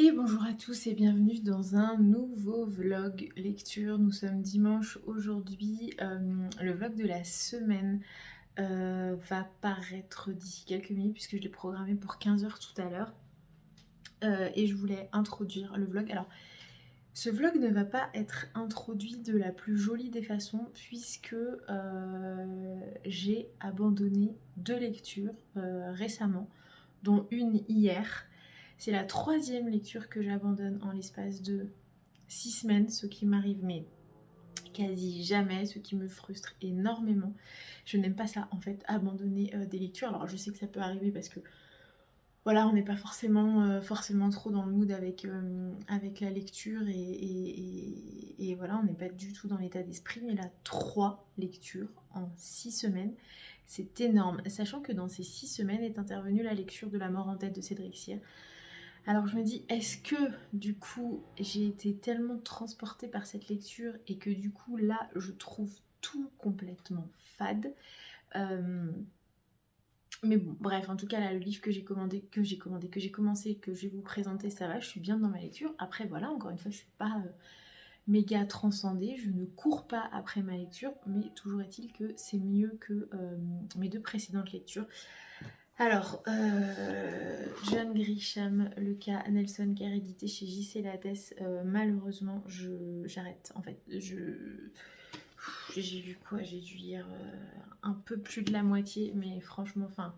Et bonjour à tous et bienvenue dans un nouveau vlog lecture. Nous sommes dimanche aujourd'hui. Le vlog de la semaine va paraître d'ici quelques minutes puisque je l'ai programmé pour 15 h tout à l'heure. Et je voulais introduire le vlog. Alors, ce vlog ne va pas être introduit de la plus jolie des façons puisque j'ai abandonné 2 lectures récemment, dont une hier. C'est la 3e lecture que j'abandonne en l'espace de 6 semaines, ce qui m'arrive mais quasi jamais, ce qui me frustre énormément. Je n'aime pas ça en fait, abandonner des lectures. Alors je sais que ça peut arriver parce que voilà, on n'est pas forcément trop dans le mood avec la lecture et voilà, on n'est pas du tout dans l'état d'esprit. Mais là, 3 lectures en 6 semaines, c'est énorme. Sachant que dans ces 6 semaines est intervenue la lecture de La mort en tête de Cédric Cyr. Alors je me dis, est-ce que du coup j'ai été tellement transportée par cette lecture et que du coup là je trouve tout complètement fade. Mais bon, bref, en tout cas là le livre que j'ai commencé, que je vais vous présenter, ça va, je suis bien dans ma lecture. Après voilà, encore une fois, je suis pas méga transcendée, je ne cours pas après ma lecture, mais toujours est-il que c'est mieux que mes 2 précédentes lectures. Alors, John Grisham, le cas Nelson qui est réédité chez JC Lattès, malheureusement, j'arrête. En fait, j'ai lu quoi? J'ai dû lire un peu plus de la moitié, mais franchement, enfin,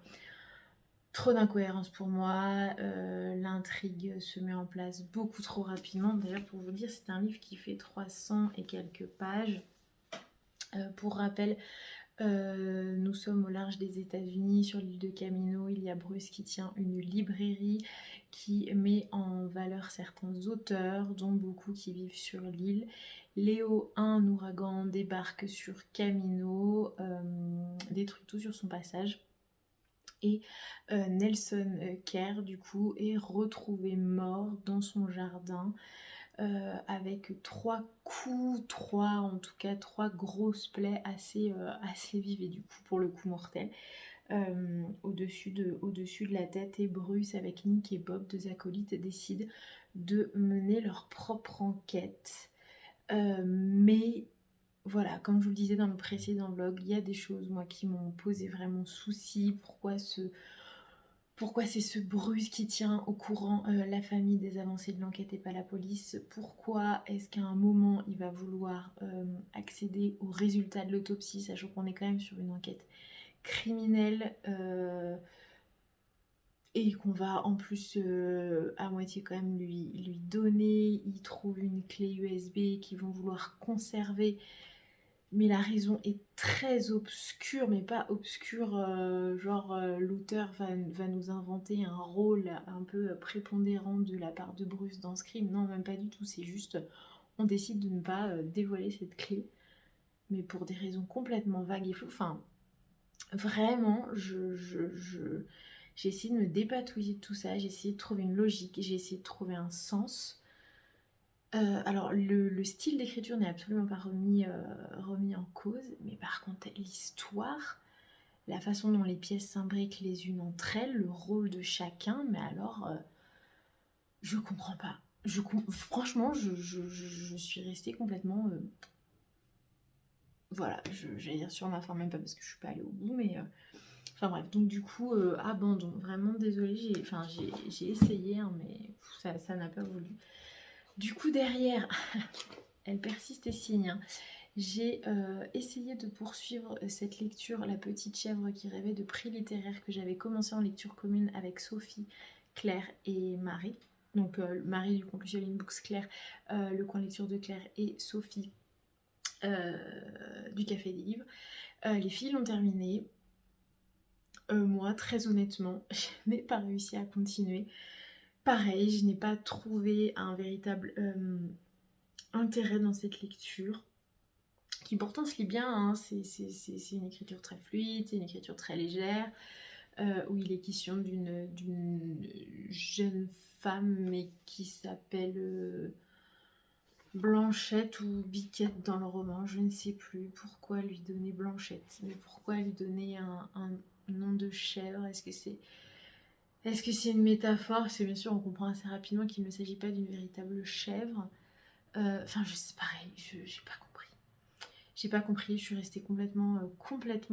trop d'incohérences pour moi. L'intrigue se met en place beaucoup trop rapidement. D'ailleurs, pour vous dire, c'est un livre qui fait 300 et quelques pages. Pour rappel, nous sommes au large des États-Unis, sur l'île de Camino. Il y a Bruce qui tient une librairie qui met en valeur certains auteurs, dont beaucoup qui vivent sur l'île. Léo, un ouragan, débarque sur Camino, détruit tout sur son passage. Et Nelson Kerr, du coup, est retrouvé mort dans son jardin. Avec 3 coups, en tout cas 3 grosses plaies assez vives et du coup pour le coup mortelles au-dessus de la tête. Et Bruce avec Nick et Bob, 2 acolytes, décident de mener leur propre enquête. Mais voilà, comme je vous le disais dans le précédent vlog, il y a des choses moi qui m'ont posé vraiment souci. Pourquoi c'est ce Bruce qui tient au courant la famille des avancées de l'enquête et pas la police? Pourquoi est-ce qu'à un moment il va vouloir accéder aux résultats de l'autopsie, sachant qu'on est quand même sur une enquête criminelle et qu'on va en plus à moitié quand même lui donner? Il trouve une clé USB qu'ils vont vouloir conserver. Mais la raison est très obscure, mais pas obscure, l'auteur va nous inventer un rôle un peu prépondérant de la part de Bruce dans ce crime. Non, même pas du tout, c'est juste, on décide de ne pas dévoiler cette clé, mais pour des raisons complètement vagues et floues. Enfin, vraiment, j'ai essayé de me dépatouiller de tout ça, j'ai essayé de trouver une logique, j'ai essayé de trouver un sens. Alors le style d'écriture n'est absolument pas remis en cause, mais par contre l'histoire, la façon dont les pièces s'imbriquent les unes entre elles, le rôle de chacun, mais alors je comprends pas. Franchement, je suis restée complètement voilà, j'allais dire sur ma fin, même pas parce que je suis pas allée au bout, mais enfin bref, donc du coup abandon. Vraiment désolée, j'ai essayé, hein, mais ça n'a pas voulu. Du coup derrière, elle persiste et signe, hein. J'ai essayé de poursuivre cette lecture, La petite chèvre qui rêvait de prix littéraire, que j'avais commencé en lecture commune avec Sophie, Claire et Marie. Donc Marie du Conclusioline Books, Claire, le coin lecture de Claire, et Sophie du Café des Livres. Les filles l'ont terminé. Moi, très honnêtement, je n'ai pas réussi à continuer. Pareil, je n'ai pas trouvé un véritable intérêt dans cette lecture, qui pourtant se lit bien, hein. C'est une écriture très fluide, c'est une écriture très légère, où il est question d'une jeune femme, mais qui s'appelle Blanchette ou Biquette dans le roman, je ne sais plus pourquoi lui donner Blanchette, mais pourquoi lui donner un nom de chèvre? Est-ce que c'est Est-ce que c'est une métaphore? Parce que bien sûr, on comprend assez rapidement qu'il ne s'agit pas d'une véritable chèvre. Enfin, c'est pareil, j'ai pas compris. J'ai pas compris, je suis restée complètement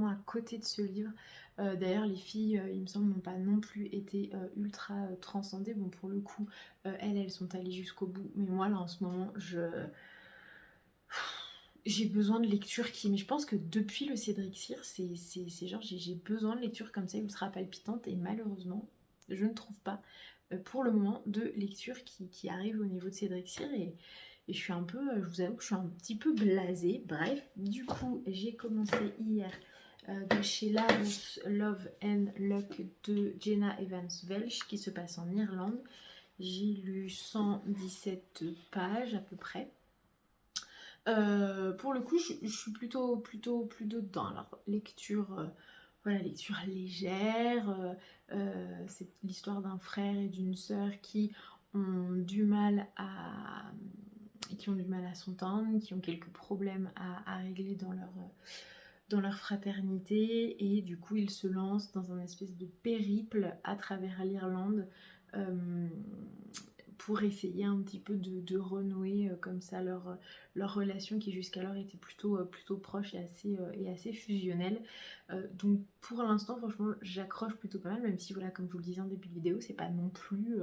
à côté de ce livre. D'ailleurs, les filles, il me semble, n'ont pas non plus été ultra transcendées. Bon, pour le coup, elles sont allées jusqu'au bout. Mais moi, là, en ce moment, j'ai besoin de lecture qui... Mais je pense que depuis le Cédric Cyr, c'est genre, j'ai besoin de lecture comme ça, ultra palpitante. Et malheureusement, je ne trouve pas, pour le moment, de lecture qui arrive au niveau de Cédric Cyr. Et je suis un peu, je vous avoue que je suis un petit peu blasée. Bref, du coup, j'ai commencé hier de chez Larousse, Love and Luck de Jenna Evans Welch, qui se passe en Irlande. J'ai lu 117 pages à peu près. Pour le coup, je suis plutôt dedans. Alors, lecture, voilà, lecture légère. C'est l'histoire d'un frère et d'une sœur qui ont du mal à s'entendre, qui ont quelques problèmes à régler dans leur fraternité, et du coup ils se lancent dans un espèce de périple à travers l'Irlande euh, pour essayer un petit peu de renouer comme ça leur relation qui jusqu'alors était plutôt proche et assez fusionnelle. Donc pour l'instant, franchement, j'accroche plutôt pas mal, même si voilà, comme je vous le disais en début de vidéo, c'est pas non plus...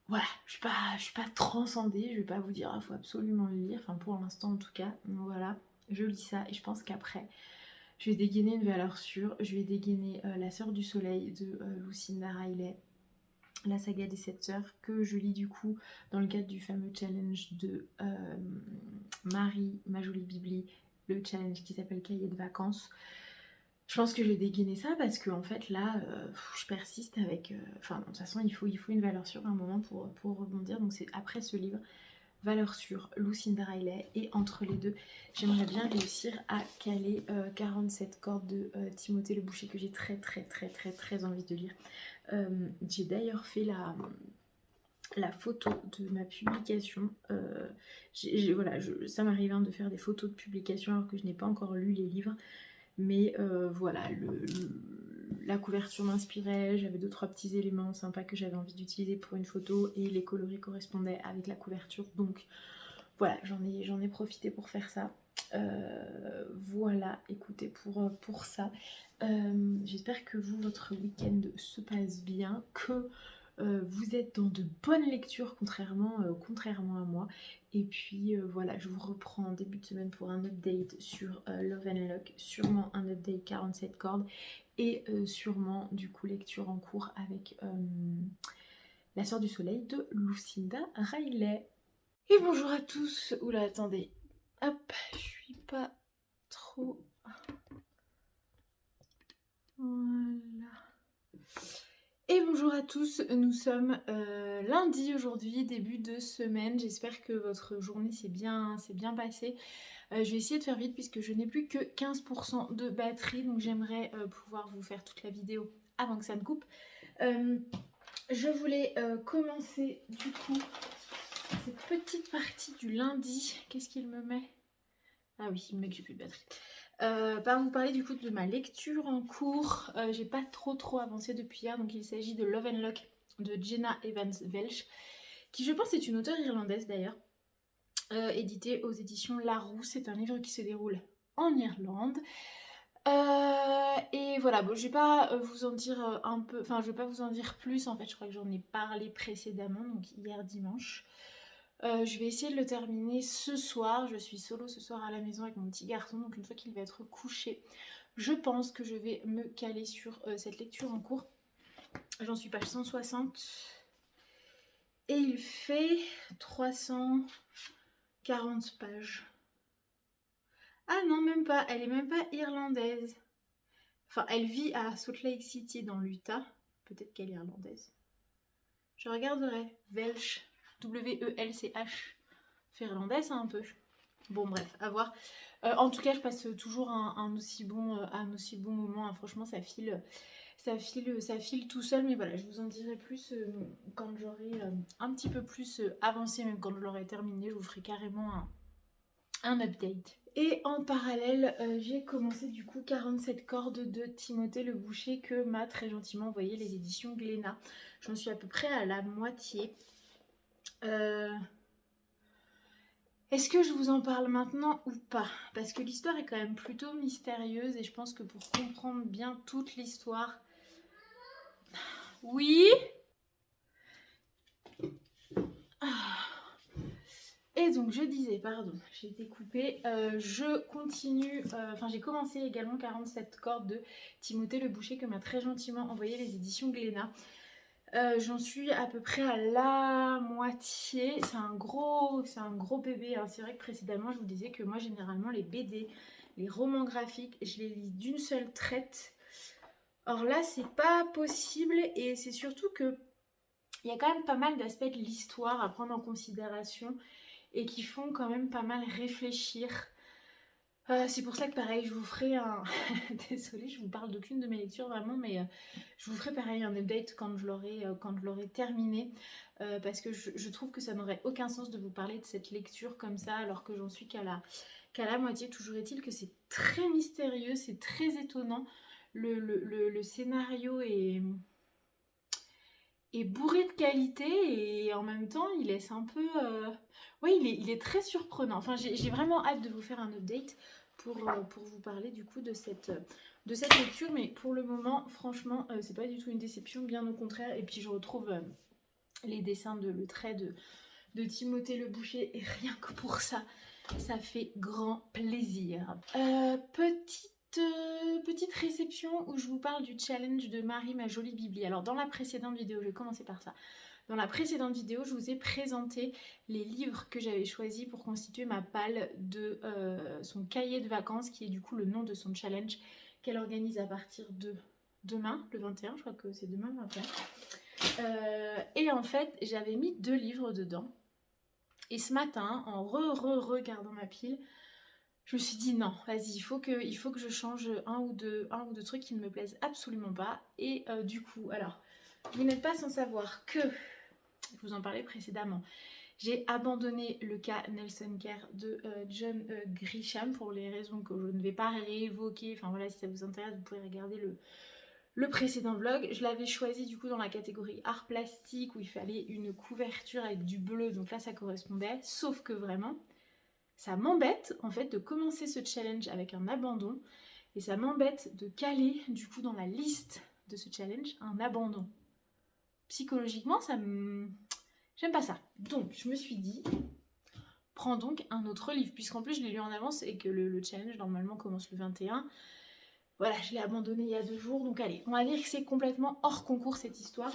voilà, je suis pas transcendée, je vais pas vous dire, il faut absolument le lire, enfin pour l'instant en tout cas. Donc voilà, je lis ça et je pense qu'après, je vais dégainer une valeur sûre, je vais dégainer La Sœur du Soleil de Lucinda Riley, la saga des 7 sœurs, que je lis du coup dans le cadre du fameux challenge de Marie, ma jolie bibli, le challenge qui s'appelle Cahier de vacances. Je pense que je vais dégainer ça parce que en fait là, je persiste avec... Enfin, de toute façon, il faut une valeur sûre à un moment pour rebondir. Donc c'est après ce livre, Valeur sûre, Lucinda Riley. Et entre les deux, j'aimerais bien réussir à caler 47 cordes de Timothée le Boucher, que j'ai très envie de lire. J'ai d'ailleurs fait la photo de ma publication. Voilà, ça m'arrive de faire des photos de publication alors que je n'ai pas encore lu les livres. Mais voilà, la couverture m'inspirait, j'avais 2-3 petits éléments sympas que j'avais envie d'utiliser pour une photo et les coloris correspondaient avec la couverture. Donc voilà, j'en ai profité pour faire ça. Voilà, écoutez, pour ça. J'espère que vous, votre week-end se passe bien, que vous êtes dans de bonnes lectures contrairement à moi. Et puis voilà, je vous reprends en début de semaine pour un update sur Love and Luck, sûrement un update 47 cordes et sûrement du coup lecture en cours avec La Sœur du Soleil de Lucinda Riley. Et bonjour à tous. Oula, attendez. Hop, je suis pas trop... Voilà. Et bonjour à tous, nous sommes lundi aujourd'hui, début de semaine. J'espère que votre journée s'est bien passée. Je vais essayer de faire vite puisque je n'ai plus que 15% de batterie, donc j'aimerais pouvoir vous faire toute la vidéo avant que ça ne coupe. Je voulais commencer du coup cette petite partie du lundi. Qu'est-ce qu'il me met? Ah oui, il me met que j'ai plus de batterie. Par vous parler du coup de ma lecture en cours. J'ai pas trop avancé depuis hier, donc il s'agit de Love and Luck de Jenna Evans Welch, qui je pense est une auteure irlandaise d'ailleurs, édité aux éditions Larousse. C'est un livre qui se déroule en Irlande. Et voilà, bon, je vais pas vous en dire je vais pas vous en dire plus en fait, je crois que j'en ai parlé précédemment, donc hier dimanche. Je vais essayer de le terminer ce soir. Je suis solo ce soir à la maison avec mon petit garçon, donc une fois qu'il va être couché, je pense que je vais me caler sur cette lecture en cours. J'en suis page 160 et il fait 340 pages. Ah non, même pas, elle est même pas irlandaise. Enfin, elle vit à Salt Lake City dans l'Utah. Peut-être qu'elle est irlandaise. Je regarderai. Welch, W-E-L-C-H. Fait irlandaise un peu. Bon bref, à voir. En tout cas, je passe toujours un aussi bon moment. Hein. Franchement, ça file tout seul. Mais voilà, je vous en dirai plus quand j'aurai un petit peu plus avancé. Même quand je l'aurai terminé, je vous ferai carrément un update. Et en parallèle, j'ai commencé du coup 47 cordes de Timothée Le Boucher que m'a très gentiment envoyé les éditions Glénat. J'en suis à peu près à la moitié. Est-ce que je vous en parle maintenant ou pas? Parce que l'histoire est quand même plutôt mystérieuse et je pense que pour comprendre bien toute l'histoire... Oui. Et donc je disais, pardon, j'ai été coupée, je continue, j'ai commencé également 47 cordes de Timothée Le Boucher que m'a très gentiment envoyé les éditions Glénat. J'en suis à peu près à la moitié, c'est un gros bébé, hein. C'est vrai que précédemment je vous disais que moi généralement les BD, les romans graphiques, je les lis d'une seule traite. Or là c'est pas possible et c'est surtout que il y a quand même pas mal d'aspects de l'histoire à prendre en considération et qui font quand même pas mal réfléchir. C'est pour ça que pareil, je vous ferai un... Désolée, je vous parle d'aucune de mes lectures vraiment, mais je vous ferai pareil un update quand je l'aurai terminé. Parce que je trouve que ça n'aurait aucun sens de vous parler de cette lecture comme ça, alors que j'en suis qu'à la moitié. Toujours est-il que c'est très mystérieux, c'est très étonnant. Le scénario est bourré de qualité et en même temps il laisse un peu... Oui, il est très surprenant. Enfin, j'ai vraiment hâte de vous faire un update pour vous parler du coup de cette lecture. Mais pour le moment, franchement, c'est pas du tout une déception, bien au contraire. Et puis je retrouve les dessins le trait de Timothée Le Boucher et rien que pour ça, ça fait grand plaisir. Petite réception où je vous parle du challenge de Marie ma jolie Bibli. Alors dans la précédente vidéo, je vais commencer par ça. Dans la précédente vidéo, je vous ai présenté les livres que j'avais choisis pour constituer ma palle de son cahier de vacances, qui est du coup le nom de son challenge qu'elle organise à partir de demain, le 21, je crois que c'est demain le 21. Et en fait, j'avais mis 2 livres dedans. Et ce matin, en regardant ma pile, je me suis dit non, vas-y, il faut que je change un ou deux trucs qui ne me plaisent absolument pas. Et du coup, alors, vous n'êtes pas sans savoir que, je vous en parlais précédemment, j'ai abandonné le cas Nelson Kerr de John Grisham pour les raisons que je ne vais pas réévoquer. Enfin voilà, si ça vous intéresse, vous pouvez regarder le précédent vlog. Je l'avais choisi du coup dans la catégorie art plastique où il fallait une couverture avec du bleu, donc là ça correspondait, sauf que vraiment... Ça m'embête en fait de commencer ce challenge avec un abandon et ça m'embête de caler du coup dans la liste de ce challenge un abandon. Psychologiquement, j'aime pas ça. Donc je me suis dit, prends donc un autre livre, puisqu'en plus je l'ai lu en avance et que le challenge normalement commence le 21. Voilà, je l'ai abandonné il y a 2 jours, donc allez, on va dire que c'est complètement hors concours cette histoire.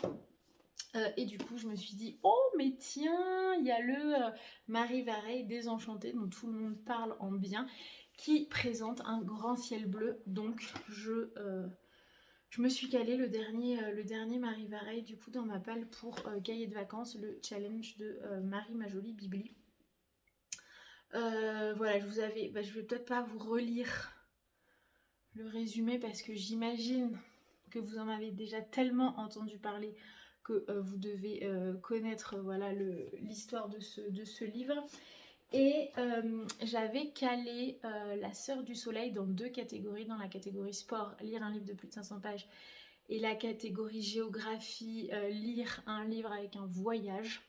Et du coup, je me suis dit, oh, mais tiens, il y a le Marie Vareille Désenchantée, dont tout le monde parle en bien, qui présente un grand ciel bleu. Donc, je me suis calé le dernier Marie Vareille, du coup, dans ma palle pour cahier de vacances, le challenge de Marie ma jolie Bibli. Voilà, je vais peut-être pas vous relire le résumé parce que j'imagine que vous en avez déjà tellement entendu parler que vous devez connaître voilà, l'histoire de ce livre. Et j'avais calé La Sœur du Soleil dans 2 catégories, dans la catégorie sport, lire un livre de plus de 500 pages, et la catégorie géographie, lire un livre avec un voyage.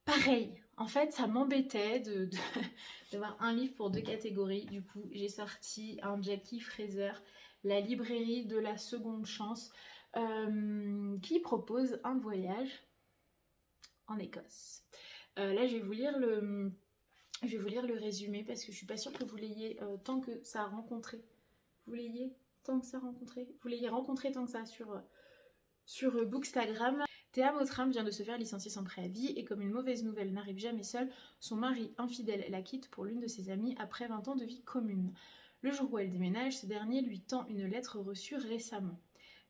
Pareil, en fait ça m'embêtait d'avoir un livre pour 2 catégories. Du coup j'ai sorti un Jackie Fraser, La librairie de la seconde chance, qui propose un voyage en Écosse. Là je vais vous lire le résumé parce que je suis pas sûre que vous l'ayez tant que ça rencontré. Vous l'ayez tant que ça rencontré. Vous l'ayez rencontré tant que ça sur Bookstagram. Théa Mottram vient de se faire licencier sans préavis et comme une mauvaise nouvelle n'arrive jamais seule, son mari infidèle la quitte pour l'une de ses amies après 20 ans de vie commune. Le jour où elle déménage, ce dernier lui tend une lettre reçue récemment.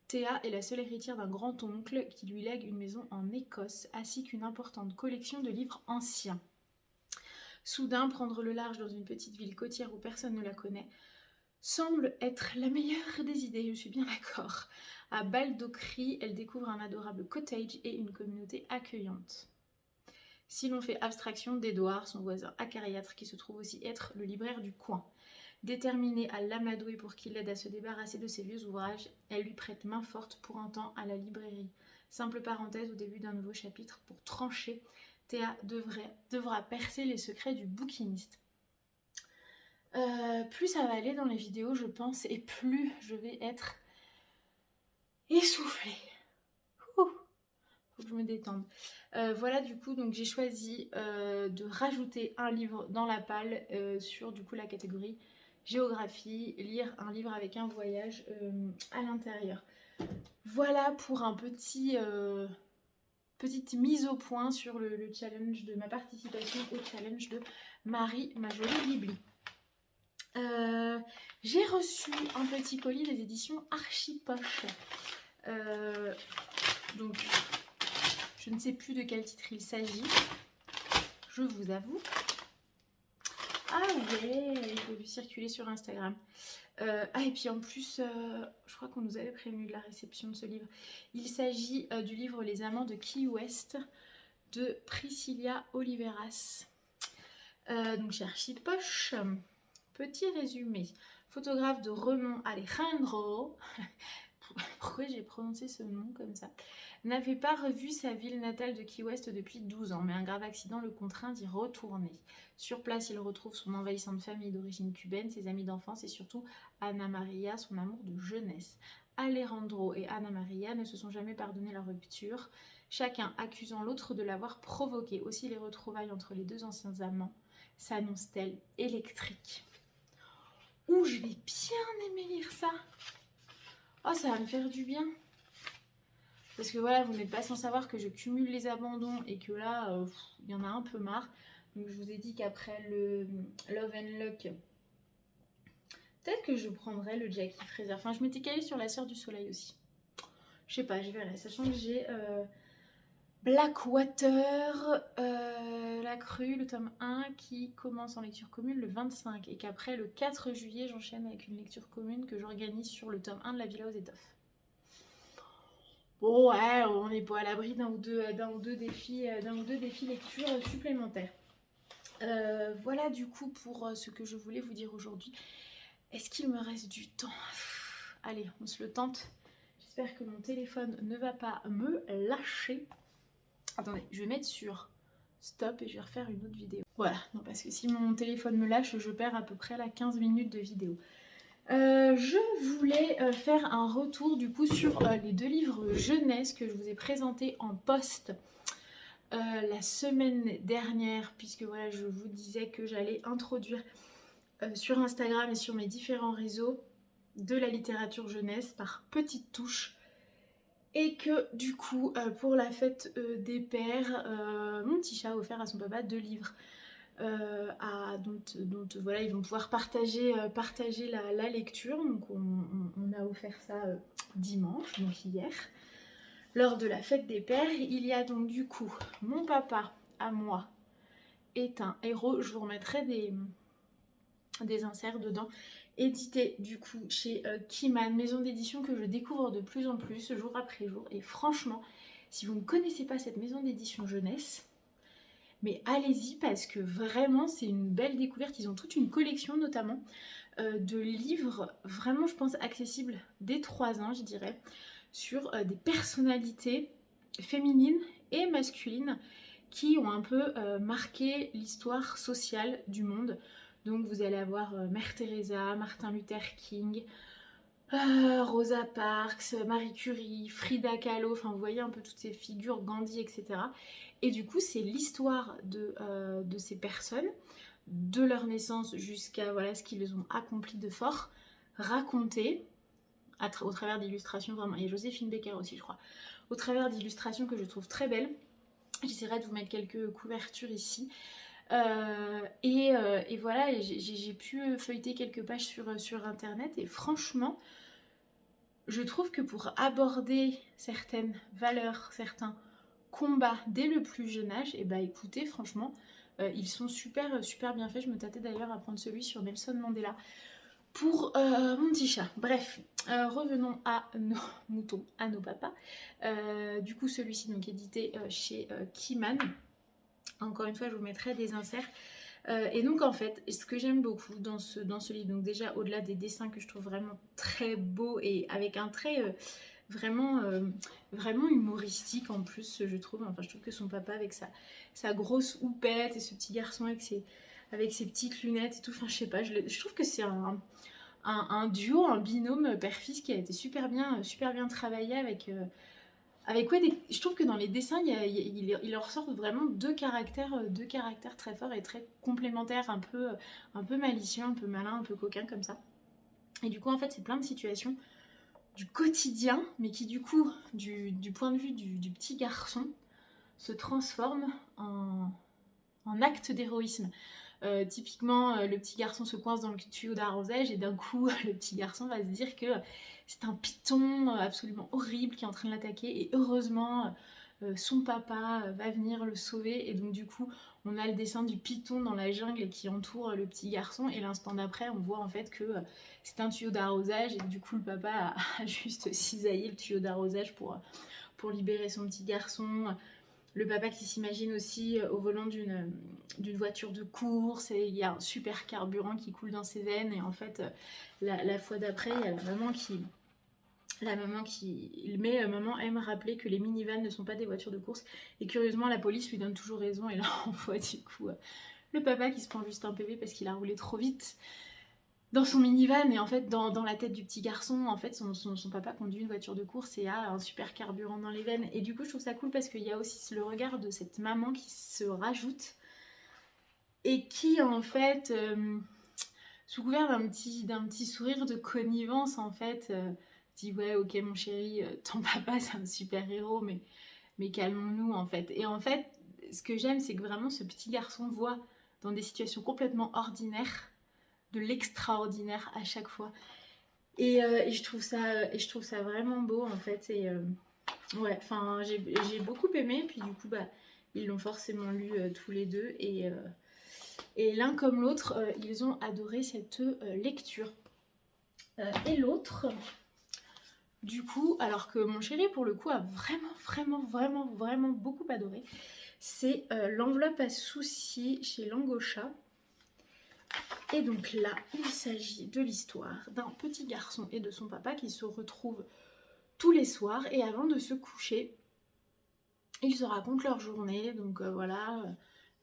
Théa est la seule héritière d'un grand-oncle qui lui lègue une maison en Écosse ainsi qu'une importante collection de livres anciens. Soudain, prendre le large dans une petite ville côtière où personne ne la connaît semble être la meilleure des idées, je suis bien d'accord. À Baldocri, elle découvre un adorable cottage et une communauté accueillante. si l'on fait abstraction d'Édouard, son voisin acariâtre, qui se trouve aussi être le libraire du coin. Déterminée à l'amadouer pour qu'il l'aide à se débarrasser de ses vieux ouvrages, elle lui prête main forte pour un temps à la librairie. Simple parenthèse au début d'un nouveau chapitre pour trancher, Théa devra percer les secrets du bouquiniste. Plus ça va aller dans les vidéos, je pense, et plus je vais être essoufflée. Ouh, faut que je me détende. Voilà, du coup, donc j'ai choisi de rajouter un livre dans la palle sur du coup la catégorie géographie, lire un livre avec un voyage à l'intérieur. Voilà pour un petite mise au point sur le challenge de ma participation au challenge de Marie, ma jolie Bibli. J'ai reçu un petit colis des éditions Archipoche. Donc, je ne sais plus de quel titre il s'agit, je vous avoue. Ah ouais, j'ai vu circuler sur Instagram. Et puis en plus, je crois qu'on nous avait prévenu de la réception de ce livre. Il s'agit du livre Les Amants de Key West de Priscilla Oliveras. Donc chez Archipoche, petit résumé. Photographe de renom Alejandro, pourquoi j'ai prononcé ce nom comme ça, n'avait pas revu sa ville natale de Key West depuis 12 ans, mais un grave accident le contraint d'y retourner. Sur place, il retrouve son envahissante famille d'origine cubaine, ses amis d'enfance et surtout Ana Maria, son amour de jeunesse. Alejandro et Ana Maria ne se sont jamais pardonné leur rupture, chacun accusant l'autre de l'avoir provoqué. Aussi les retrouvailles entre les deux anciens amants s'annoncent-elles électriques. Ouh, je vais bien aimer lire ça. Oh, ça va me faire du bien. Parce que voilà, vous n'êtes pas sans savoir que je cumule les abandons et que là, il y en a un peu marre. Donc je vous ai dit qu'après le Love and Luck, peut-être que je prendrais le Jackie Fraser. Enfin, je m'étais calée sur La Sœur du Soleil aussi. Je sais pas, je verrai. Sachant que j'ai Blackwater, La Crue, le tome 1, qui commence en lecture commune le 25. Et qu'après, le 4 juillet, j'enchaîne avec une lecture commune que j'organise sur le tome 1 de La Villa aux Étoffes. Bon, ouais, on n'est pas à l'abri d'un ou deux défis lecture supplémentaires. Voilà du coup pour ce que je voulais vous dire aujourd'hui. Est-ce qu'il me reste du temps? Allez, on se le tente. J'espère que mon téléphone ne va pas me lâcher. Attendez, je vais mettre sur stop et je vais refaire une autre vidéo. Voilà, non, parce que si mon téléphone me lâche, je perds à peu près la 15 minutes de vidéo. Je voulais faire un retour du coup sur les deux livres jeunesse que je vous ai présentés en post la semaine dernière, puisque voilà, je vous disais que j'allais introduire sur Instagram et sur mes différents réseaux de la littérature jeunesse par petites touches, et que du coup pour la fête des pères, mon petit chat a offert à son papa 2 livres dont voilà, ils vont pouvoir partager la lecture. Donc on a offert ça dimanche, donc hier, lors de la fête des pères. Il y a donc du coup Mon papa à moi est un héros. Je vous remettrai des inserts dedans, édité du coup chez Keyman, maison d'édition que je découvre de plus en plus jour après jour. Et franchement, si vous ne connaissez pas cette maison d'édition jeunesse, mais allez-y, parce que vraiment c'est une belle découverte. Ils ont toute une collection notamment de livres vraiment, je pense, accessibles dès 3 ans, je dirais, sur des personnalités féminines et masculines qui ont un peu marqué l'histoire sociale du monde. Donc vous allez avoir Mère Teresa, Martin Luther King, Rosa Parks, Marie Curie, Frida Kahlo, enfin vous voyez un peu toutes ces figures, Gandhi, etc. Et du coup c'est l'histoire de ces personnes, de leur naissance jusqu'à voilà, ce qu'ils ont accompli de fort, racontée au travers d'illustrations vraiment. Il y a Joséphine Baker aussi je crois, au travers d'illustrations que je trouve très belles. J'essaierai de vous mettre quelques couvertures ici. Et voilà, j'ai pu feuilleter quelques pages sur internet, et franchement je trouve que pour aborder certaines valeurs, certains combats dès le plus jeune âge, et bah écoutez, franchement ils sont super bien faits. Je me tâtais d'ailleurs à prendre celui sur Nelson Mandela pour mon petit chat. Bref, revenons à nos moutons, à nos papas. Du coup celui-ci donc édité chez Keyman. Encore une fois, je vous mettrai des inserts. Et donc en fait, ce que j'aime beaucoup dans ce livre, donc déjà au-delà des dessins que je trouve vraiment très beaux et avec un trait vraiment, vraiment humoristique en plus, je trouve. Enfin, je trouve que son papa avec sa grosse houppette et ce petit garçon avec ses petites lunettes et tout, enfin je sais pas, je trouve que c'est un duo, un binôme père-fils qui a été super bien travaillé avec ouais, je trouve que dans les dessins, il en ressort vraiment deux caractères très forts et très complémentaires, un peu malicieux, un peu malin, un peu coquin comme ça. Et du coup, en fait, c'est plein de situations du quotidien, mais qui du coup, du point de vue du petit garçon, se transforment en acte d'héroïsme. Typiquement, le petit garçon se coince dans le tuyau d'arrosage et d'un coup, le petit garçon va se dire que c'est un python absolument horrible qui est en train de l'attaquer et heureusement, son papa va venir le sauver et donc du coup, on a le dessin du python dans la jungle qui entoure le petit garçon et l'instant d'après, on voit en fait que c'est un tuyau d'arrosage et du coup, le papa a juste cisaillé le tuyau d'arrosage pour libérer son petit garçon. Le papa qui s'imagine aussi au volant d'une voiture de course et il y a un super carburant qui coule dans ses veines et en fait la fois d'après il y a la maman qui mais maman aime rappeler que les minivans ne sont pas des voitures de course et curieusement la police lui donne toujours raison et là on voit du coup le papa qui se prend juste un PV parce qu'il a roulé trop vite dans son minivan et en fait dans la tête du petit garçon en fait son papa conduit une voiture de course et a un super carburant dans les veines et du coup je trouve ça cool parce qu'il y a aussi le regard de cette maman qui se rajoute et qui en fait sous couvert d'un petit sourire de connivence en fait dit ouais ok mon chéri ton papa c'est un super héros mais calmons-nous en fait et en fait ce que j'aime c'est que vraiment ce petit garçon voit dans des situations complètement ordinaires de l'extraordinaire à chaque fois. Et je trouve ça vraiment beau en fait. Et ouais, enfin j'ai beaucoup aimé. Puis du coup, bah, ils l'ont forcément lu tous les deux. Et l'un comme l'autre, ils ont adoré cette lecture. Et l'autre, du coup, alors que mon chéri pour le coup a vraiment beaucoup adoré, c'est L'enveloppe à soucis chez Langocha. Et donc là, il s'agit de l'histoire d'un petit garçon et de son papa qui se retrouvent tous les soirs et avant de se coucher, ils se racontent leur journée. Donc voilà,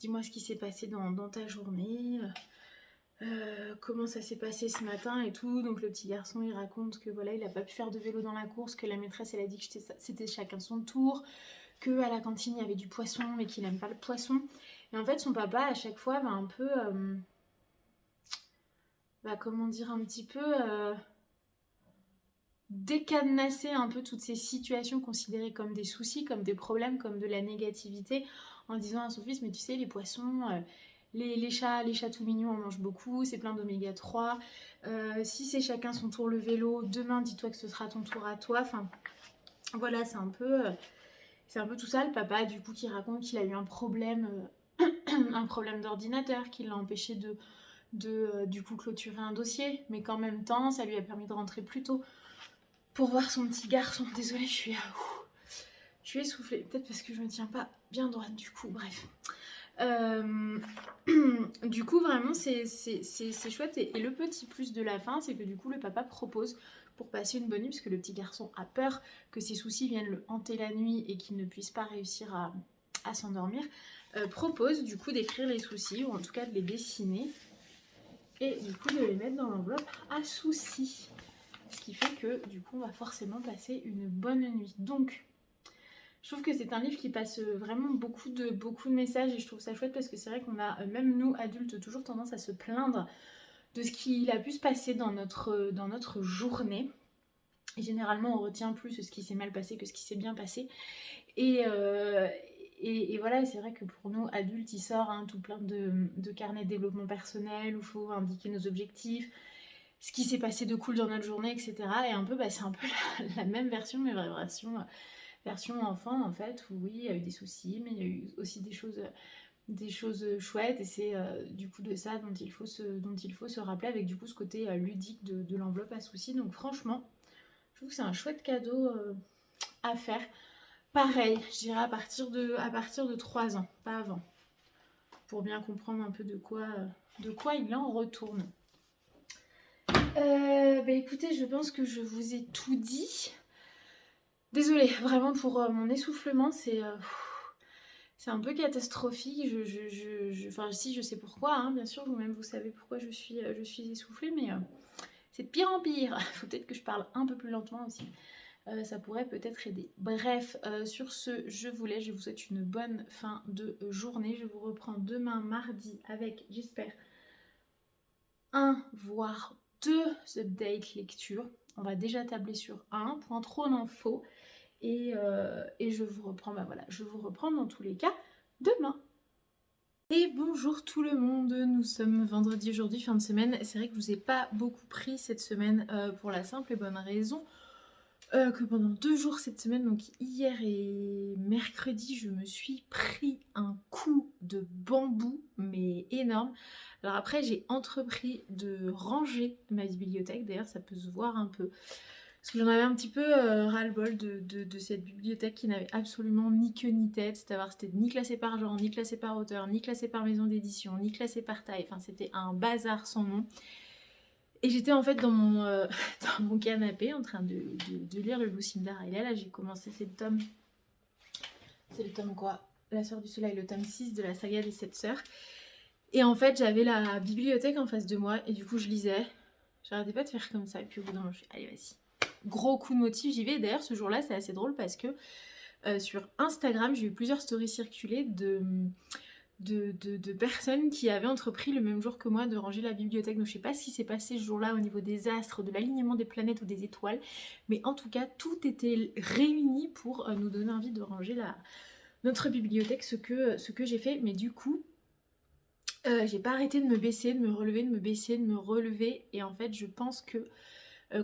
dis-moi ce qui s'est passé dans ta journée, comment ça s'est passé ce matin et tout. Donc le petit garçon, il raconte que voilà, il n'a pas pu faire de vélo dans la course, que la maîtresse, elle a dit que c'était chacun son tour, qu'à la cantine, il y avait du poisson, mais qu'il n'aime pas le poisson. Et en fait, son papa, à chaque fois, va un peu... comment dire, un petit peu décadenasser un peu toutes ces situations considérées comme des soucis, comme des problèmes, comme de la négativité, en disant à son fils, mais tu sais, les poissons, les chats tout mignons en mangent beaucoup, c'est plein d'oméga 3, si c'est chacun son tour le vélo, demain dis-toi que ce sera ton tour à toi, enfin voilà, c'est un peu tout ça. Le papa du coup qui raconte qu'il a eu un problème d'ordinateur qui l'a empêché de du coup clôturer un dossier, mais qu'en même temps ça lui a permis de rentrer plus tôt pour voir son petit garçon. Désolée, je suis essoufflée, peut-être parce que je me tiens pas bien droite du coup, bref. Du coup vraiment c'est chouette et le petit plus de la fin c'est que du coup le papa propose pour passer une bonne nuit parce que le petit garçon a peur que ses soucis viennent le hanter la nuit et qu'il ne puisse pas réussir à s'endormir, propose du coup d'écrire les soucis ou en tout cas de les dessiner et du coup de les mettre dans l'enveloppe à soucis. Ce qui fait que du coup on va forcément passer une bonne nuit. Donc je trouve que c'est un livre qui passe vraiment beaucoup de messages et je trouve ça chouette parce que c'est vrai qu'on a, même nous adultes, toujours tendance à se plaindre de ce qu'il a pu se passer dans notre journée. Et généralement on retient plus ce qui s'est mal passé que ce qui s'est bien passé. Et voilà, c'est vrai que pour nous adultes, il sort tout plein de carnets de développement personnel où il faut indiquer nos objectifs, ce qui s'est passé de cool dans notre journée, etc. Et un peu, c'est un peu la même version, mais version enfant en fait, où oui, il y a eu des soucis, mais il y a eu aussi des choses chouettes, et c'est du coup de ça dont il faut se rappeler, avec du coup ce côté ludique de l'enveloppe à soucis. Donc franchement, je trouve que c'est un chouette cadeau à faire. Pareil, je dirais à partir de 3 ans, pas avant. pour bien comprendre un peu de quoi il en retourne. Écoutez, je pense que je vous ai tout dit. Désolée, vraiment pour mon essoufflement, c'est un peu catastrophique. Enfin, si, je sais pourquoi, hein, bien sûr, vous-même vous savez pourquoi je suis essoufflée, mais c'est de pire en pire. Faut peut-être que je parle un peu plus lentement aussi. Ça pourrait peut-être aider. Bref, sur ce, je vous laisse. Je vous souhaite une bonne fin de journée. Je vous reprends demain, mardi, avec, j'espère, un voire 2 updates lecture. On va déjà tabler sur un, point trop d'infos. Et je vous reprends, je vous reprends dans tous les cas demain. Et bonjour tout le monde, nous sommes vendredi aujourd'hui, fin de semaine. C'est vrai que je vous ai pas beaucoup pris cette semaine pour la simple et bonne raison que pendant 2 jours cette semaine, donc hier et mercredi, je me suis pris un coup de bambou, mais énorme. Alors après, j'ai entrepris de ranger ma bibliothèque, d'ailleurs ça peut se voir un peu. Parce que j'en avais un petit peu ras-le-bol de cette bibliothèque qui n'avait absolument ni queue ni tête. C'était ni classé par genre, ni classé par auteur, ni classé par maison d'édition, ni classé par taille. Enfin, c'était un bazar sans nom. Et j'étais en fait dans mon canapé en train de lire le Lucinda Riley. Là, j'ai commencé ce tome. C'est le tome quoi? La Sœur du Soleil, le tome 6 de la saga des 7 sœurs. Et en fait, j'avais la bibliothèque en face de moi et du coup, je lisais. J'arrêtais pas de faire comme ça. Et puis au bout d'un moment, je fais allez, vas-y. Gros coup de motif, j'y vais. D'ailleurs, ce jour-là, c'est assez drôle parce que sur Instagram, j'ai eu plusieurs stories circulées de personnes qui avaient entrepris le même jour que moi de ranger la bibliothèque. Donc je sais pas ce qui s'est passé ce jour-là au niveau des astres, de l'alignement des planètes ou des étoiles, mais en tout cas, tout était réuni pour nous donner envie de ranger notre bibliothèque, ce que j'ai fait. Mais du coup, j'ai pas arrêté de me baisser, de me relever, de me baisser, de me relever. Et en fait, je pense que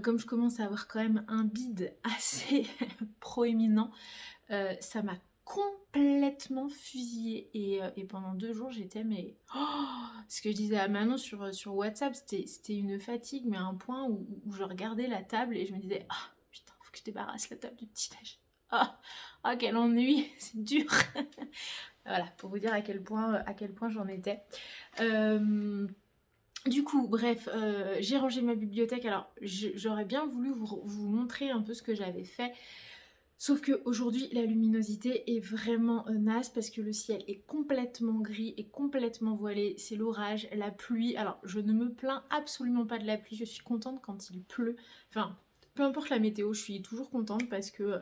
comme je commence à avoir quand même un bide assez proéminent, ça m'a complètement fusillée et pendant 2 jours j'étais mais ce que je disais à Manon sur WhatsApp, c'était une fatigue mais à un point où je regardais la table et je me disais putain faut que je débarrasse la table du petit-déj. Quel ennui, c'est dur. Voilà, pour vous dire à quel point j'en étais. Du coup, bref, j'ai rangé ma bibliothèque. Alors, j'aurais bien voulu vous montrer un peu ce que j'avais fait. Sauf qu'aujourd'hui, la luminosité est vraiment naze parce que le ciel est complètement gris et complètement voilé. C'est l'orage, la pluie. Alors, je ne me plains absolument pas de la pluie. Je suis contente quand il pleut. Enfin, peu importe la météo, je suis toujours contente parce que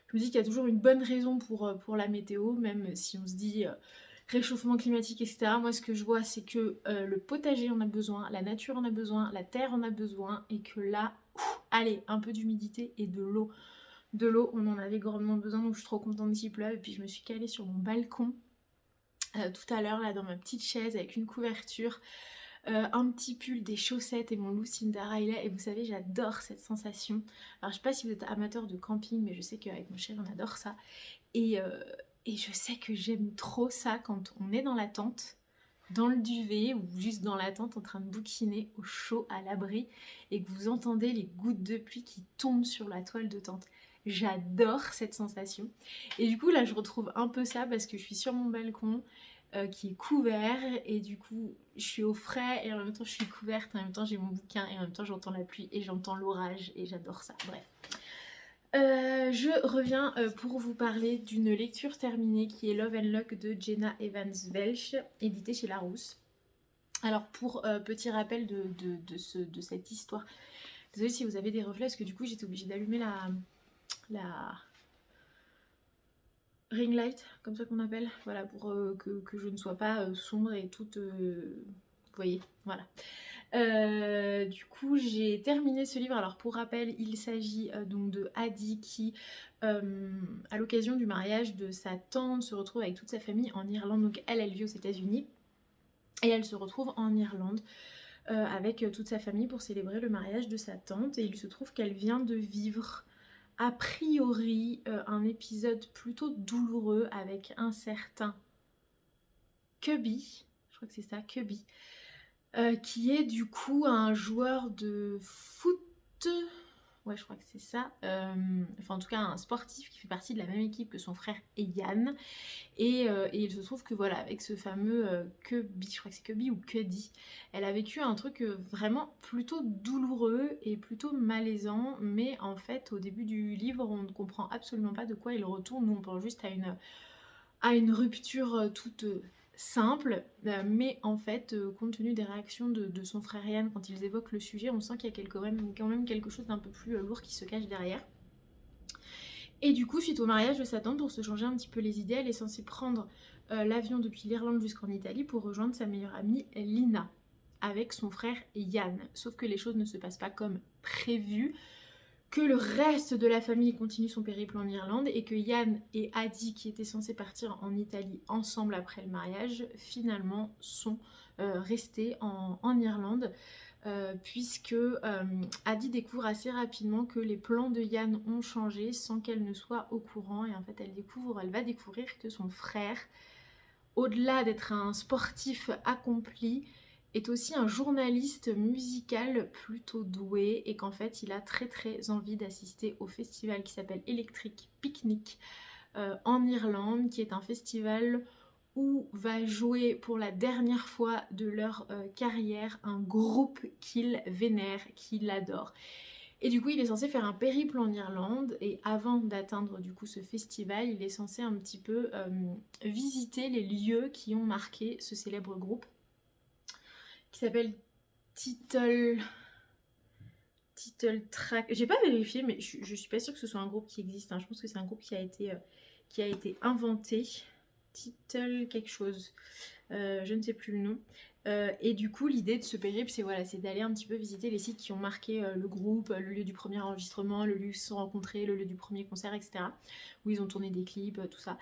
je me dis qu'il y a toujours une bonne raison pour la météo, même si on se dit réchauffement climatique, etc. Moi, ce que je vois, c'est que le potager en a besoin, la nature en a besoin, la terre en a besoin, et que là, allez, un peu d'humidité et de l'eau. De l'eau, on en avait grandement besoin, donc je suis trop contente qu'il pleuve. Et puis je me suis calée sur mon balcon tout à l'heure, là, dans ma petite chaise, avec une couverture, un petit pull, des chaussettes et mon Lucinda Riley. Et vous savez, j'adore cette sensation. Alors, je sais pas si vous êtes amateur de camping, mais je sais qu'avec mon chéri, on adore ça. Et je sais que j'aime trop ça quand on est dans la tente, dans le duvet ou juste dans la tente en train de bouquiner au chaud, à l'abri, et que vous entendez les gouttes de pluie qui tombent sur la toile de tente. J'adore cette sensation. Et du coup, là, je retrouve un peu ça parce que je suis sur mon balcon qui est couvert et du coup, je suis au frais et en même temps, je suis couverte, en même temps, j'ai mon bouquin et en même temps, j'entends la pluie et j'entends l'orage et j'adore ça. Bref. Je reviens pour vous parler d'une lecture terminée qui est Love and Luck de Jenna Evans Welch, édité chez Larousse. Alors pour petit rappel de cette histoire, désolée si vous avez des reflets parce que du coup j'étais obligée d'allumer la ring light, comme ça qu'on appelle, voilà, pour que je ne sois pas sombre et toute, vous voyez, voilà. Du coup, j'ai terminé ce livre. Alors, pour rappel, il s'agit donc de Addie qui, à l'occasion du mariage de sa tante, se retrouve avec toute sa famille en Irlande. Donc, elle vit aux États-Unis et elle se retrouve en Irlande avec toute sa famille pour célébrer le mariage de sa tante. Et il se trouve qu'elle vient de vivre, a priori, un épisode plutôt douloureux avec un certain Cubby. Je crois que c'est ça, Cubby. Qui est du coup un joueur de foot, Ouais, je crois que c'est ça. Enfin, en tout cas, un sportif qui fait partie de la même équipe que son frère Yann. Et il se trouve que voilà, avec ce fameux Cubby, je crois que c'est Cubby ou Cuddy, elle a vécu un truc vraiment plutôt douloureux et plutôt malaisant. Mais en fait, au début du livre, on ne comprend absolument pas de quoi il retourne. Nous, on pense juste à une rupture toute simple, mais en fait, compte tenu des réactions de son frère Yann quand ils évoquent le sujet, on sent qu'il y a quand même quelque chose d'un peu plus lourd qui se cache derrière. Et du coup, suite au mariage de sa tante, pour se changer un petit peu les idées, elle est censée prendre l'avion depuis l'Irlande jusqu'en Italie pour rejoindre sa meilleure amie Lina avec son frère Yann. Sauf que les choses ne se passent pas comme prévu, que le reste de la famille continue son périple en Irlande et que Yann et Adi, qui étaient censés partir en Italie ensemble après le mariage, finalement sont restés en Irlande. Puisque Adi découvre assez rapidement que les plans de Yann ont changé sans qu'elle ne soit au courant. Et en fait, elle va découvrir que son frère, au-delà d'être un sportif accompli, est aussi un journaliste musical plutôt doué et qu'en fait, il a très très envie d'assister au festival qui s'appelle Electric Picnic en Irlande, qui est un festival où va jouer pour la dernière fois de leur carrière un groupe qu'il vénère, qu'il adore. Et du coup, il est censé faire un périple en Irlande et avant d'atteindre du coup ce festival, il est censé un petit peu visiter les lieux qui ont marqué ce célèbre groupe qui s'appelle Title Track. J'ai pas vérifié, mais je suis pas sûre que ce soit un groupe qui existe. Hein. Je pense que c'est un groupe qui a été inventé. Title quelque chose. Je ne sais plus le nom. Et du coup, l'idée de ce périple, c'est voilà, c'est d'aller un petit peu visiter les sites qui ont marqué le groupe, le lieu du premier enregistrement, le lieu où ils se sont rencontrés, le lieu du premier concert, etc. Où ils ont tourné des clips, tout ça.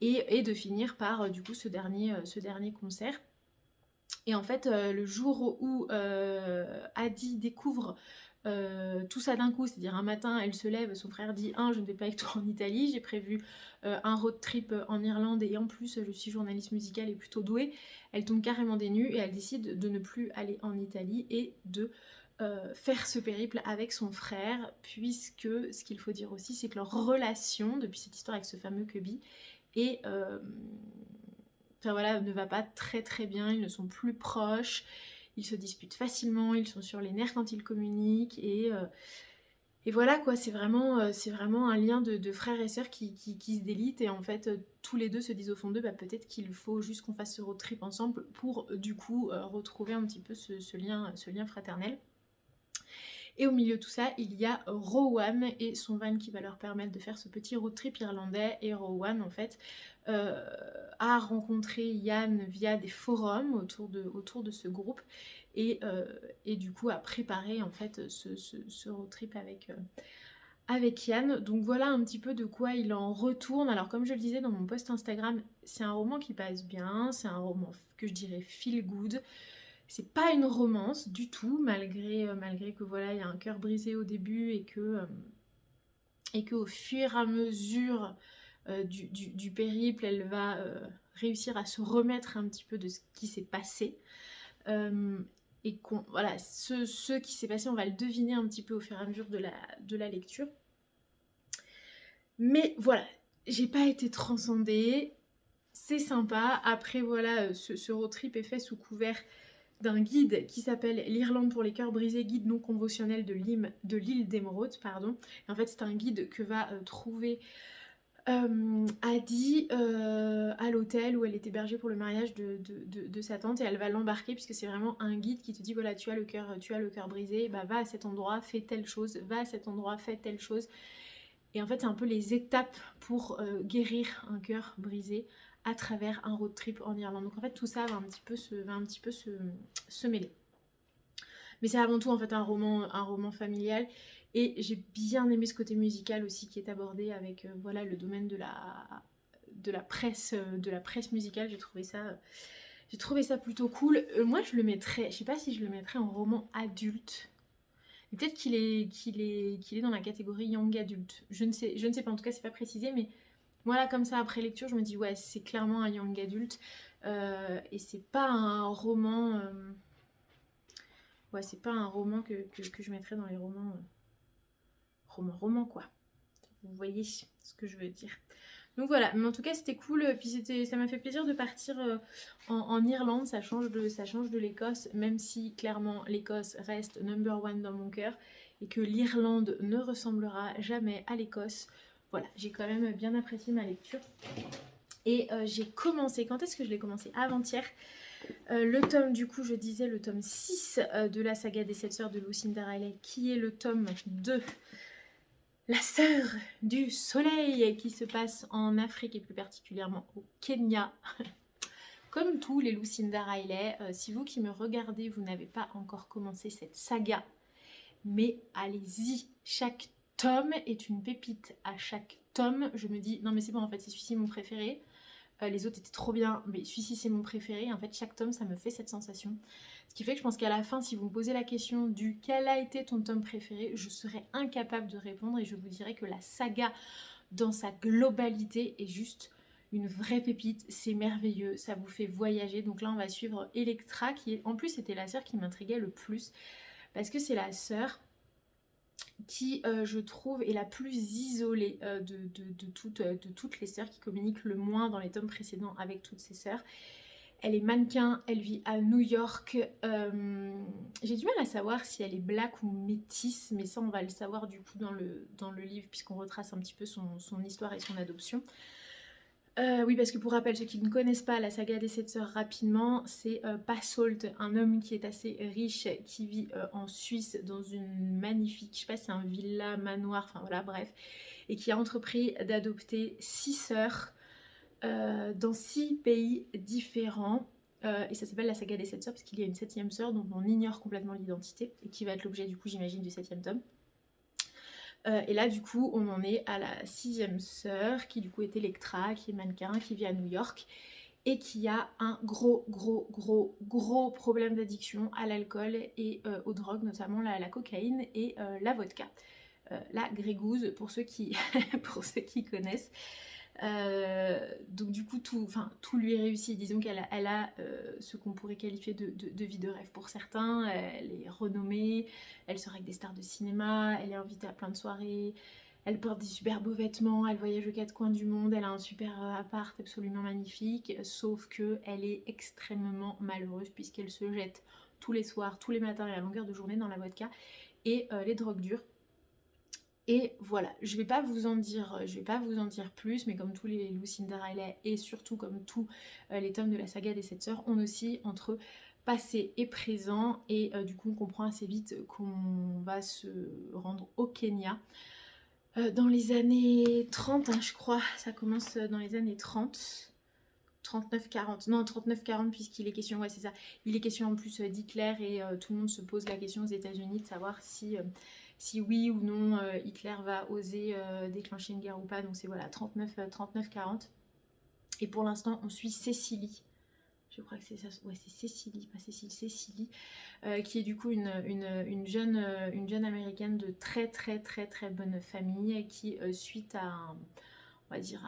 Et de finir par du coup ce dernier concert. Et en fait, le jour où Adi découvre tout ça d'un coup, c'est-à-dire un matin, elle se lève, son frère dit je ne vais pas avec toi en Italie, j'ai prévu un road trip en Irlande et en plus je suis journaliste musicale et plutôt douée. Elle tombe carrément des nues et elle décide de ne plus aller en Italie et de faire ce périple avec son frère, puisque ce qu'il faut dire aussi, c'est que leur relation, depuis cette histoire avec ce fameux Cubby, est enfin voilà, ne va pas très très bien, ils ne sont plus proches, ils se disputent facilement, ils sont sur les nerfs quand ils communiquent et voilà quoi, c'est vraiment un lien de frères et sœurs qui se délite et en fait tous les deux se disent au fond d'eux peut-être qu'il faut juste qu'on fasse ce road trip ensemble pour du coup retrouver un petit peu ce lien fraternel. Et au milieu de tout ça, il y a Rowan et son van qui va leur permettre de faire ce petit road trip irlandais. Et Rowan, en fait, a rencontré Yann via des forums autour de ce groupe et du coup a préparé en fait ce road trip avec Yann. Donc voilà un petit peu de quoi il en retourne. Alors comme je le disais dans mon post Instagram, c'est un roman qui passe bien, c'est un roman que je dirais feel good. C'est pas une romance du tout, malgré que voilà, il y a un cœur brisé au début et que au fur et à mesure du périple, elle va réussir à se remettre un petit peu de ce qui s'est passé. Et voilà, ce qui s'est passé, on va le deviner un petit peu au fur et à mesure de la lecture. Mais voilà, j'ai pas été transcendée, c'est sympa. Après voilà, ce road trip est fait sous couvert d'un guide qui s'appelle l'Irlande pour les cœurs brisés, guide non conventionnel de l'île d'Émeraude, pardon. Et en fait, c'est un guide que va trouver Adi à l'hôtel où elle est hébergée pour le mariage de sa tante et elle va l'embarquer puisque c'est vraiment un guide qui te dit voilà, tu as le cœur brisé, bah va à cet endroit, fais telle chose, va à cet endroit, fais telle chose. Et en fait, c'est un peu les étapes pour guérir un cœur brisé à travers un road trip en Irlande. Donc en fait, tout ça va un petit peu se mêler. Mais c'est avant tout en fait un roman familial. Et j'ai bien aimé ce côté musical aussi qui est abordé avec voilà, le domaine de la presse musicale. J'ai trouvé ça plutôt cool. Moi, je sais pas si je le mettrais en roman adulte. Peut-être qu'il est dans la catégorie young adulte. Je ne sais pas, en tout cas c'est pas précisé, mais voilà, comme ça après lecture, je me dis ouais, c'est clairement un young adulte. Et c'est pas un roman. Ouais, c'est pas un roman que je mettrais dans les romans roman quoi. Vous voyez ce que je veux dire. Donc voilà, mais en tout cas c'était cool, puis ça m'a fait plaisir de partir en Irlande, ça change de l'Écosse, même si clairement l'Écosse reste number one dans mon cœur et que l'Irlande ne ressemblera jamais à l'Écosse. Voilà, j'ai quand même bien apprécié ma lecture. Et j'ai commencé, quand est-ce que je l'ai commencé? Avant-hier. Le tome, du coup, je disais le tome 6 de la saga des 7 sœurs de Lucinda Riley, qui est le tome de La sœur du soleil, qui se passe en Afrique et plus particulièrement au Kenya. Comme tous les Lucinda Riley, si vous qui me regardez, vous n'avez pas encore commencé cette saga, mais allez-y, chaque tome est une pépite. À chaque tome, je me dis, non mais c'est bon, en fait, c'est celui-ci mon préféré. Les autres étaient trop bien, mais celui-ci c'est mon préféré. En fait, chaque tome, ça me fait cette sensation. Ce qui fait que je pense qu'à la fin, si vous me posez la question du quel a été ton tome préféré, je serais incapable de répondre et je vous dirais que la saga dans sa globalité est juste une vraie pépite. C'est merveilleux, ça vous fait voyager. Donc là, on va suivre Electra, qui en plus c'était la sœur qui m'intriguait le plus, parce que c'est la sœur qui, je trouve, est la plus isolée de toutes les sœurs, qui communique le moins dans les tomes précédents avec toutes ses sœurs. Elle est mannequin, elle vit à New York. J'ai du mal à savoir si elle est black ou métisse, mais ça on va le savoir du coup dans le livre, puisqu'on retrace un petit peu son histoire et son adoption. Oui, parce que pour rappel, ceux qui ne connaissent pas la saga des 7 sœurs rapidement, c'est Passault, un homme qui est assez riche, qui vit en Suisse dans une magnifique, je sais pas si c'est un villa, manoir, enfin voilà, bref, et qui a entrepris d'adopter 6 sœurs dans 6 pays différents. Et ça s'appelle la saga des 7 sœurs parce qu'il y a une 7e sœur dont on ignore complètement l'identité et qui va être l'objet du coup j'imagine du 7e tome. Et là du coup on en est à la 6e sœur qui du coup est Electra, qui est mannequin, qui vit à New York et qui a un gros problème d'addiction à l'alcool et aux drogues, notamment la cocaïne et la vodka. La grégouze pour ceux qui, pour ceux qui connaissent. Donc du coup tout lui réussit. Disons qu'elle a ce qu'on pourrait qualifier de vie de rêve pour certains. Elle est renommée, elle sort avec des stars de cinéma, elle est invitée à plein de soirées, elle porte des super beaux vêtements, elle voyage aux 4 coins du monde, elle a un super appart absolument magnifique, sauf que elle est extrêmement malheureuse puisqu'elle se jette tous les soirs, tous les matins et à longueur de journée dans la vodka et les drogues dures. Et voilà, je vais pas vous en dire plus, mais comme tous les Lucinda Riley et surtout comme tous les tomes de la saga des 7 sœurs, on oscille entre passé et présent et du coup on comprend assez vite qu'on va se rendre au Kenya dans les années 30, hein, je crois, ça commence dans les années 30. 39-40, non 39-40 puisqu'il est question, ouais c'est ça, il est question en plus d'Hitler et tout le monde se pose la question aux États-Unis de savoir si oui ou non Hitler va oser déclencher une guerre ou pas, donc c'est voilà 39-40. Et pour l'instant on suit Cécilie, je crois que c'est ça, ouais c'est Cécilie, pas Cécile, Cécilie, qui est du coup une jeune américaine de très bonne famille qui suite à on va dire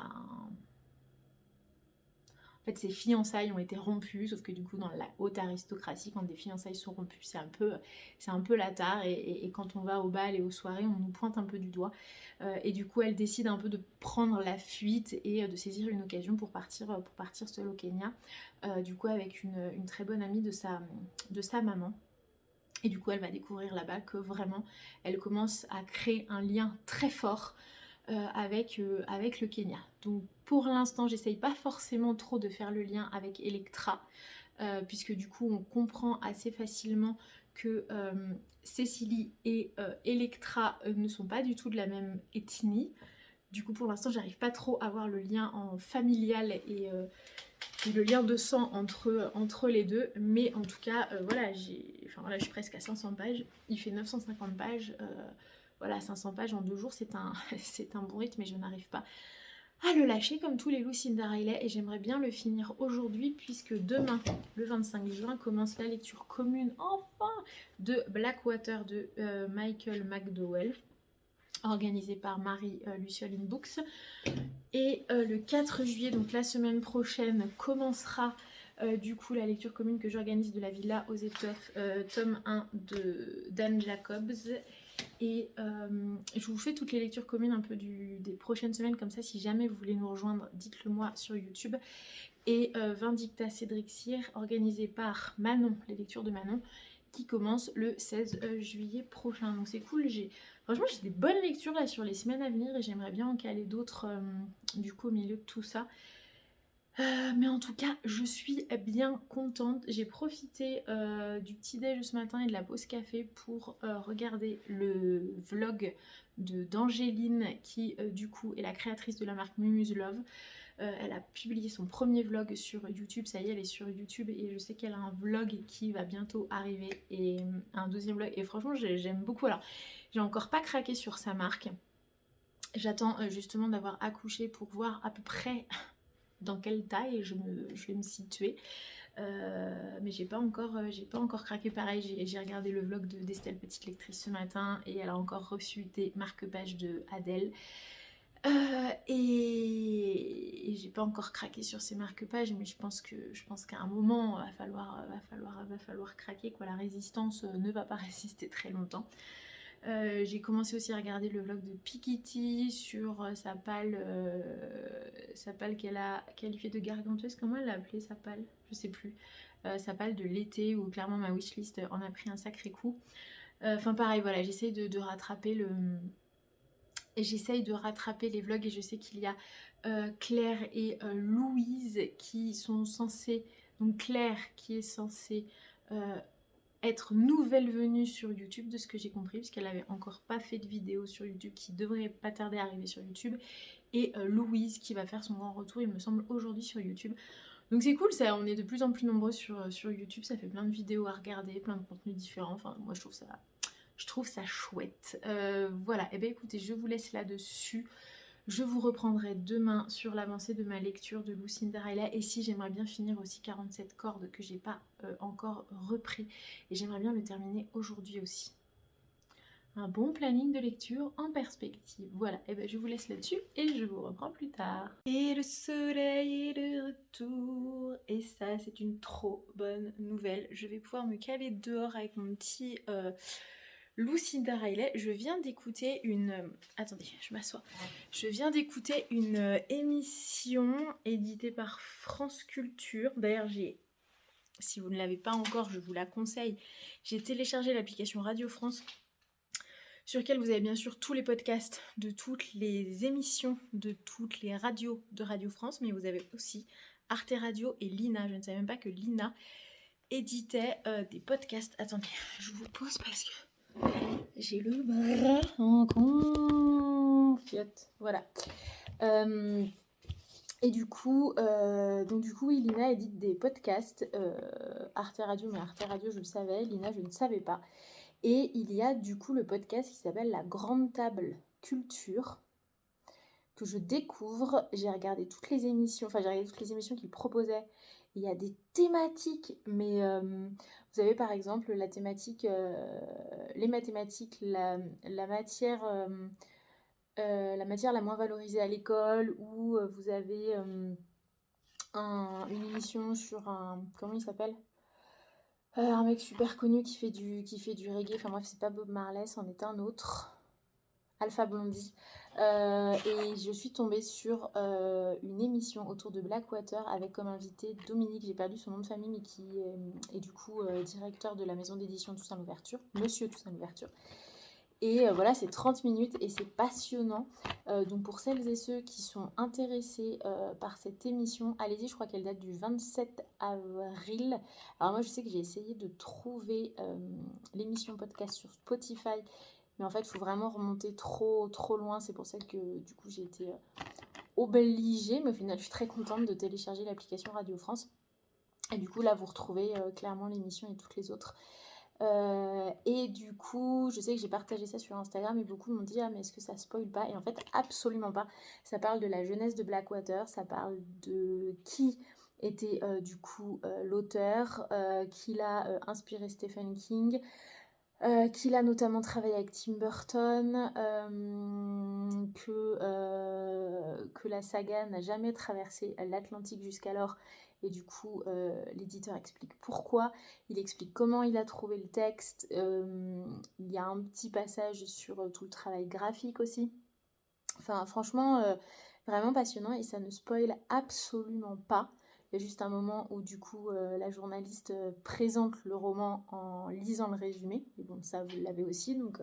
en fait, ses fiançailles ont été rompues, sauf que du coup, dans la haute aristocratie, quand des fiançailles sont rompues, c'est un peu la tare. Et quand on va au bal et aux soirées, on nous pointe un peu du doigt. Et du coup, elle décide un peu de prendre la fuite et de saisir une occasion pour partir seule au Kenya. Du coup, avec une très bonne amie de sa maman. Et du coup, elle va découvrir là-bas que vraiment, elle commence à créer un lien très fort avec le Kenya. Donc pour l'instant j'essaye pas forcément trop de faire le lien avec Electra puisque du coup on comprend assez facilement que Cécilie et Electra ne sont pas du tout de la même ethnie. Du coup pour l'instant j'arrive pas trop à voir le lien en familial et le lien de sang entre les deux, mais en tout cas voilà, je suis presque à 500 pages, il fait 950 pages, voilà, 500 pages en 2 jours, c'est un bon rythme et je n'arrive pas à le lâcher comme tous les Lucinda Riley et j'aimerais bien le finir aujourd'hui puisque demain, le 25 juin, commence la lecture commune, enfin, de Blackwater de Michael McDowell, organisée par Marie Lucioline Books. Et le 4 juillet, donc la semaine prochaine, commencera du coup la lecture commune que j'organise de La Villa aux Étoffes, tome 1 de Dan Jacobs. Et je vous fais toutes les lectures communes un peu des prochaines semaines, comme ça si jamais vous voulez nous rejoindre, dites-le moi sur YouTube. Et Vindicta Cédric Cyr, organisé par Manon, les lectures de Manon, qui commence le 16 juillet prochain. Donc c'est cool, franchement j'ai des bonnes lectures là sur les semaines à venir et j'aimerais bien en caler d'autres du coup au milieu de tout ça. Mais en tout cas, je suis bien contente. J'ai profité du petit déj ce matin et de la pause café pour regarder le vlog d'Angéline qui du coup est la créatrice de la marque Mumuse Love. Elle a publié son premier vlog sur YouTube, ça y est, elle est sur YouTube et je sais qu'elle a un vlog qui va bientôt arriver et un deuxième vlog et franchement j'aime beaucoup. Alors j'ai encore pas craqué sur sa marque. J'attends justement d'avoir accouché pour voir à peu près dans quelle taille je vais me situer. Mais j'ai pas encore craqué. Pareil, j'ai regardé le vlog d'Estelle Petite Lectrice ce matin et elle a encore reçu des marque-pages de Adèle. Et j'ai pas encore craqué sur ces marque-pages, mais je pense qu'à un moment va falloir craquer quoi. La résistance ne va pas résister très longtemps. J'ai commencé aussi à regarder le vlog de Pikitty sur sa palle qu'elle fait de gargantuesque. Comment elle l'a appelée sa palle? Je sais plus. Sa palle de l'été où clairement ma wishlist en a pris un sacré coup. Enfin pareil, voilà, j'essaye de rattraper les vlogs et je sais qu'il y a Claire et Louise qui sont censées... Donc Claire qui est censée être nouvelle venue sur YouTube de ce que j'ai compris, puisqu'elle avait encore pas fait de vidéo sur YouTube qui devrait pas tarder à arriver sur YouTube, et Louise qui va faire son grand retour il me semble aujourd'hui sur YouTube. Donc c'est cool, ça, on est de plus en plus nombreux sur YouTube, ça fait plein de vidéos à regarder, plein de contenus différents, enfin moi je trouve ça chouette. Voilà, et bien écoutez, je vous laisse là-dessus. Je vous reprendrai demain sur l'avancée de ma lecture de Lucinda Riley. Et si j'aimerais bien finir aussi 47 cordes que j'ai pas encore repris. Et j'aimerais bien le terminer aujourd'hui aussi. Un bon planning de lecture en perspective. Voilà, et ben je vous laisse là-dessus et je vous reprends plus tard. Et le soleil est de retour. Et ça, c'est une trop bonne nouvelle. Je vais pouvoir me caler dehors avec mon petit... Lucinda Riley, je viens d'écouter une... Attendez, je m'assois. Je viens d'écouter une émission éditée par France Culture. D'ailleurs, si vous ne l'avez pas encore, je vous la conseille. J'ai téléchargé l'application Radio France, sur laquelle vous avez bien sûr tous les podcasts de toutes les émissions de toutes les radios de Radio France, mais vous avez aussi Arte Radio et Lina. Je ne savais même pas que Lina éditait des podcasts. Attendez, je vous pose parce que... j'ai le bras en confiote. Voilà. Et du coup, oui, Lina édite des podcasts. Arte Radio, mais Arte Radio, je le savais. Lina, je ne savais pas. Et il y a du coup le podcast qui s'appelle La Grande Table Culture, que je découvre. J'ai regardé toutes les émissions qu'il proposait. Il y a des thématiques, mais vous avez par exemple la thématique, les mathématiques, la matière la moins valorisée à l'école, ou vous avez une émission sur comment il s'appelle, un mec super connu qui fait du reggae, enfin bref, c'est pas Bob Marley, c'en est un autre. Alpha Blondie. Et je suis tombée sur une émission autour de Blackwater avec comme invité Dominique, j'ai perdu son nom de famille, mais qui est du coup directeur de la maison d'édition Toussaint Louverture, Monsieur Toussaint Louverture. Et voilà, c'est 30 minutes et c'est passionnant. Donc pour celles et ceux qui sont intéressés par cette émission, allez-y, je crois qu'elle date du 27 avril. Alors moi, je sais que j'ai essayé de trouver l'émission podcast sur Spotify, mais en fait, il faut vraiment remonter trop loin. C'est pour ça que du coup, j'ai été obligée. Mais au final, je suis très contente de télécharger l'application Radio France. Et du coup, là, vous retrouvez clairement l'émission et toutes les autres. Et du coup, je sais que j'ai partagé ça sur Instagram et beaucoup m'ont dit « Ah, mais est-ce que ça spoil pas ?» Et en fait, absolument pas. Ça parle de la jeunesse de Blackwater. Ça parle de qui était du coup l'auteur, qui l'a inspiré Stephen King, qu'il a notamment travaillé avec Tim Burton, que la saga n'a jamais traversé l'Atlantique jusqu'alors et du coup l'éditeur explique pourquoi, il explique comment il a trouvé le texte, il y a un petit passage sur tout le travail graphique aussi. Enfin franchement vraiment passionnant et ça ne spoil absolument pas. Il y a juste un moment où du coup la journaliste présente le roman en lisant le résumé, et bon ça vous l'avez aussi, donc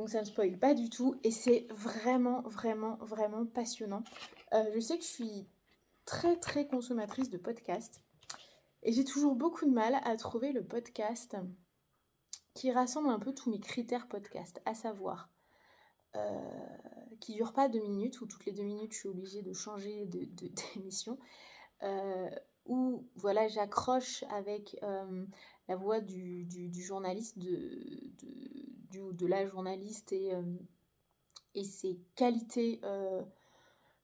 ça ne spoil pas du tout et c'est vraiment vraiment vraiment passionnant. Je sais que je suis très très consommatrice de podcasts et j'ai toujours beaucoup de mal à trouver le podcast qui rassemble un peu tous mes critères podcast, à savoir qui dure pas 2 minutes, où toutes les 2 minutes je suis obligée de changer d'émission, où voilà, j'accroche avec la voix du journaliste, de la journaliste et ses qualités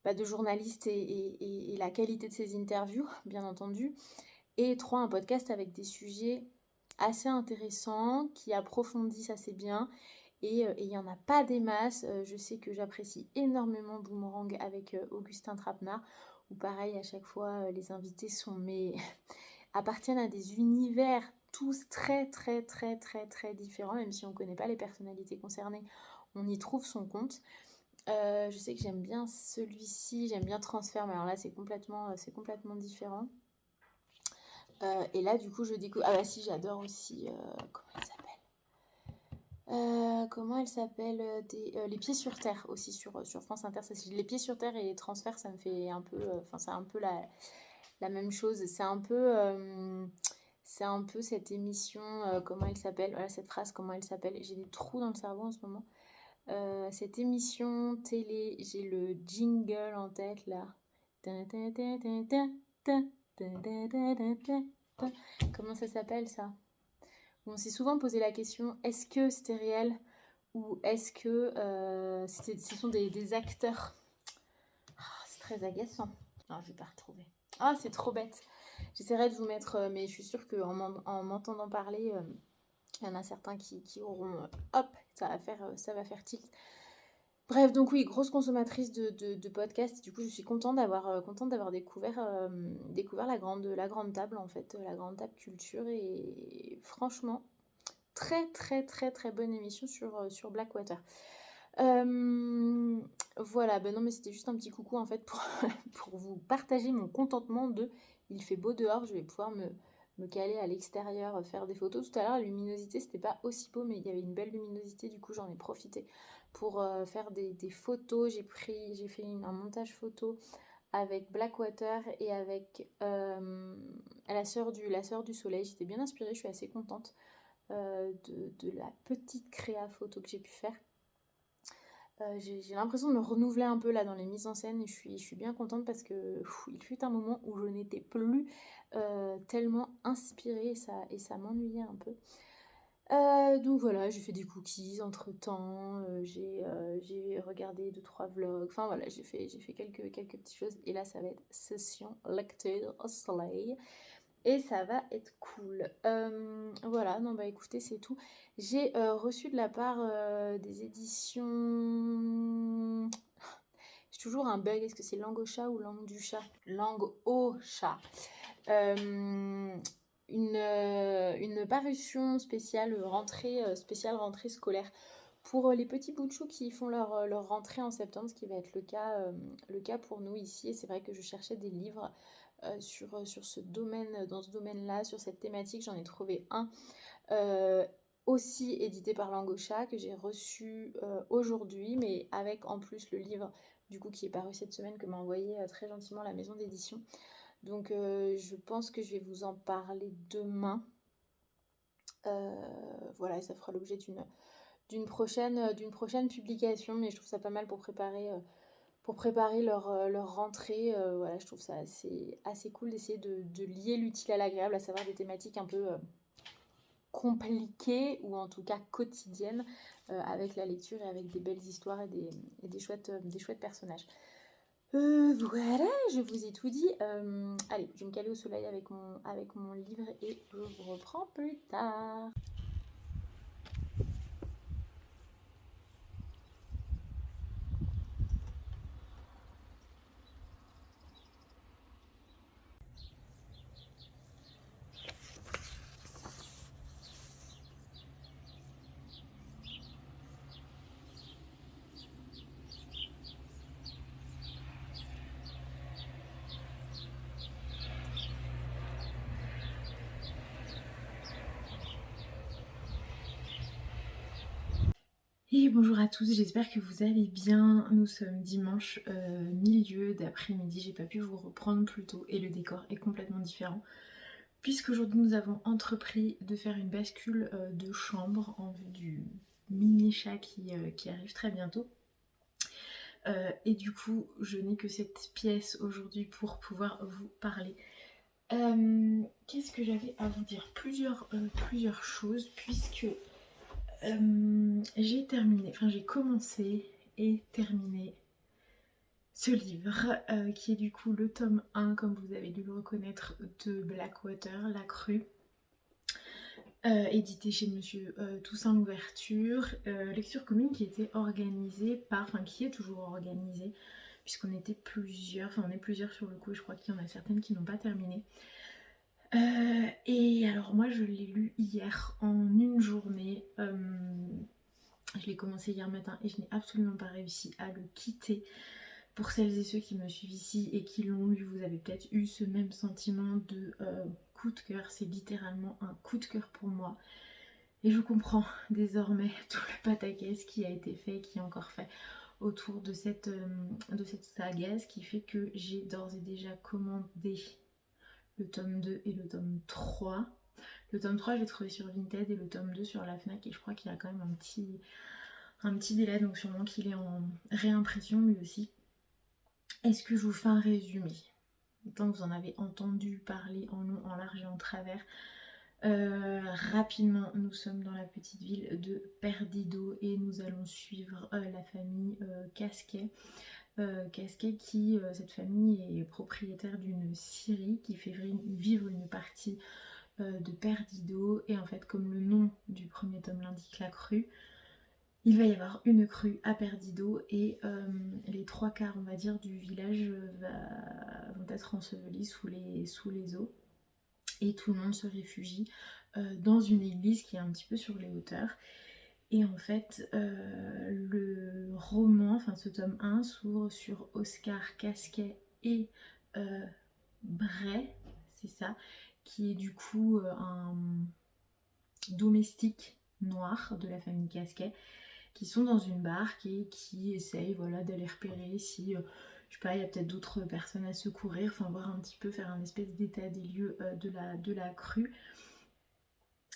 de journaliste et la qualité de ses interviews, bien entendu. Et 3, un podcast avec des sujets assez intéressants, qui approfondissent assez bien. Et il n'y en a pas des masses. Je sais que j'apprécie énormément Boomerang avec Augustin Trapenard, où pareil, à chaque fois, les invités appartiennent à des univers tous très très très très très différents, même si on ne connaît pas les personnalités concernées, on y trouve son compte. Je sais que j'aime bien celui-ci, j'aime bien Transfert, mais alors là c'est complètement différent. Et là du coup je découvre... Ah bah si, j'adore aussi... comment elle s'appelle Les Pieds sur Terre aussi sur France Inter. Les Pieds sur Terre et Transfert, ça me fait un peu... c'est un peu la même chose. C'est un peu cette émission... comment elle s'appelle? Voilà cette phrase, comment elle s'appelle? J'ai des trous dans le cerveau en ce moment. Cette émission télé, j'ai le jingle en tête là. Comment ça s'appelle ça? On s'est souvent posé la question, est-ce que c'était réel ou est-ce que ce sont des acteurs? C'est très agaçant. Non, je vais pas retrouver. Ah, c'est trop bête. J'essaierai de vous mettre, mais je suis sûre qu'en m'entendant parler, il y en a certains qui auront... hop, ça va faire tilt. Bref, donc oui, grosse consommatrice de podcasts. Du coup, je suis contente d'avoir découvert la grande table, en fait, la grande table culture. Et franchement, très, très, très, très bonne émission sur Blackwater. Voilà, ben non, mais c'était juste un petit coucou, en fait, pour vous partager mon contentement il fait beau dehors, je vais pouvoir me caler à l'extérieur, faire des photos. Tout à l'heure, la luminosité, c'était pas aussi beau, mais il y avait une belle luminosité, du coup, j'en ai profité pour faire des photos. J'ai fait un montage photo avec Blackwater et avec la sœur du soleil. J'étais bien inspirée, je suis assez contente de la petite créa photo que j'ai pu faire. J'ai l'impression de me renouveler un peu là dans les mises en scène et je suis bien contente parce que il fut un moment où je n'étais plus tellement inspirée et ça m'ennuyait un peu. Donc voilà, j'ai fait des cookies entre temps, j'ai regardé 2-3 vlogs, enfin voilà, j'ai fait quelques petites choses et là ça va être session lecture au soleil. Et ça va être cool. Voilà, non bah écoutez, c'est tout. J'ai reçu de la part des éditions... J'ai toujours un bug, est-ce que c'est Langue au chat ou Langue du chat? Langue au chat. Une parution spéciale rentrée scolaire pour les petits bouts de chou qui font leur rentrée en septembre, ce qui va être le cas pour nous ici. Et c'est vrai que je cherchais des livres sur ce domaine, dans ce domaine-là, sur cette thématique. J'en ai trouvé un aussi édité par Langocha que j'ai reçu aujourd'hui, mais avec en plus le livre du coup qui est paru cette semaine que m'a envoyé très gentiment la maison d'édition. Donc je pense que je vais vous en parler demain. Voilà, ça fera l'objet d'une prochaine publication, mais je trouve ça pas mal pour préparer leur rentrée. Voilà, je trouve ça assez cool d'essayer de lier l'utile à l'agréable, à savoir des thématiques un peu compliquées ou en tout cas quotidiennes avec la lecture et avec des belles histoires et des chouettes personnages. Voilà, je vous ai tout dit. Allez, je vais me caler au soleil avec mon livre et je vous reprends plus tard. Et bonjour à tous, j'espère que vous allez bien. Nous sommes dimanche milieu d'après-midi, j'ai pas pu vous reprendre plus tôt et le décor est complètement différent. Puisqu'aujourd'hui nous avons entrepris de faire une bascule de chambre en vue du mini chat qui arrive très bientôt. Et du coup je n'ai que cette pièce aujourd'hui pour pouvoir vous parler. Qu'est-ce que j'avais à vous dire? Plusieurs choses puisque j'ai commencé et terminé ce livre qui est du coup le tome 1, comme vous avez dû le reconnaître, de Blackwater, La Crue, édité chez Monsieur Toussaint Louverture, lecture commune qui était organisée qui est toujours organisée, puisqu'on était plusieurs, on est plusieurs sur le coup, et je crois qu'il y en a certaines qui n'ont pas terminé. Et alors moi je l'ai lu hier en une journée. Je l'ai commencé hier matin et je n'ai absolument pas réussi à le quitter. Pour celles et ceux qui me suivent ici et qui l'ont lu, vous avez peut-être eu ce même sentiment de coup de cœur. C'est littéralement un coup de cœur pour moi. Et je comprends désormais tout le pataquès qui a été fait, qui est encore fait autour de cette saga, ce qui fait que j'ai d'ores et déjà commandé le tome 2 et le tome 3. Le tome 3 je l'ai trouvé sur Vinted et le tome 2 sur la Fnac, et je crois qu'il y a quand même un petit délai, donc sûrement qu'il est en réimpression lui aussi. Est-ce que je vous fais un résumé? Tant que vous en avez entendu parler en long, en large et en travers. Rapidement, nous sommes dans la petite ville de Perdido et nous allons suivre la famille Casquet. Casquet qui, cette famille est propriétaire d'une scierie qui fait vivre une partie de Perdido, et en fait comme le nom du premier tome l'indique, La Crue, il va y avoir une crue à Perdido et les 3/4 on va dire du village vont être ensevelis sous les eaux, et tout le monde se réfugie dans une église qui est un petit peu sur les hauteurs. Et en fait le roman, ce tome 1 s'ouvre sur Oscar Casquet et Bray, c'est ça, qui est du coup un domestique noir de la famille Casquet, qui sont dans une barque et qui essayent d'aller repérer si, je sais pas, il y a peut-être d'autres personnes à secourir, voir un petit peu, faire un espèce d'état des lieux de la crue.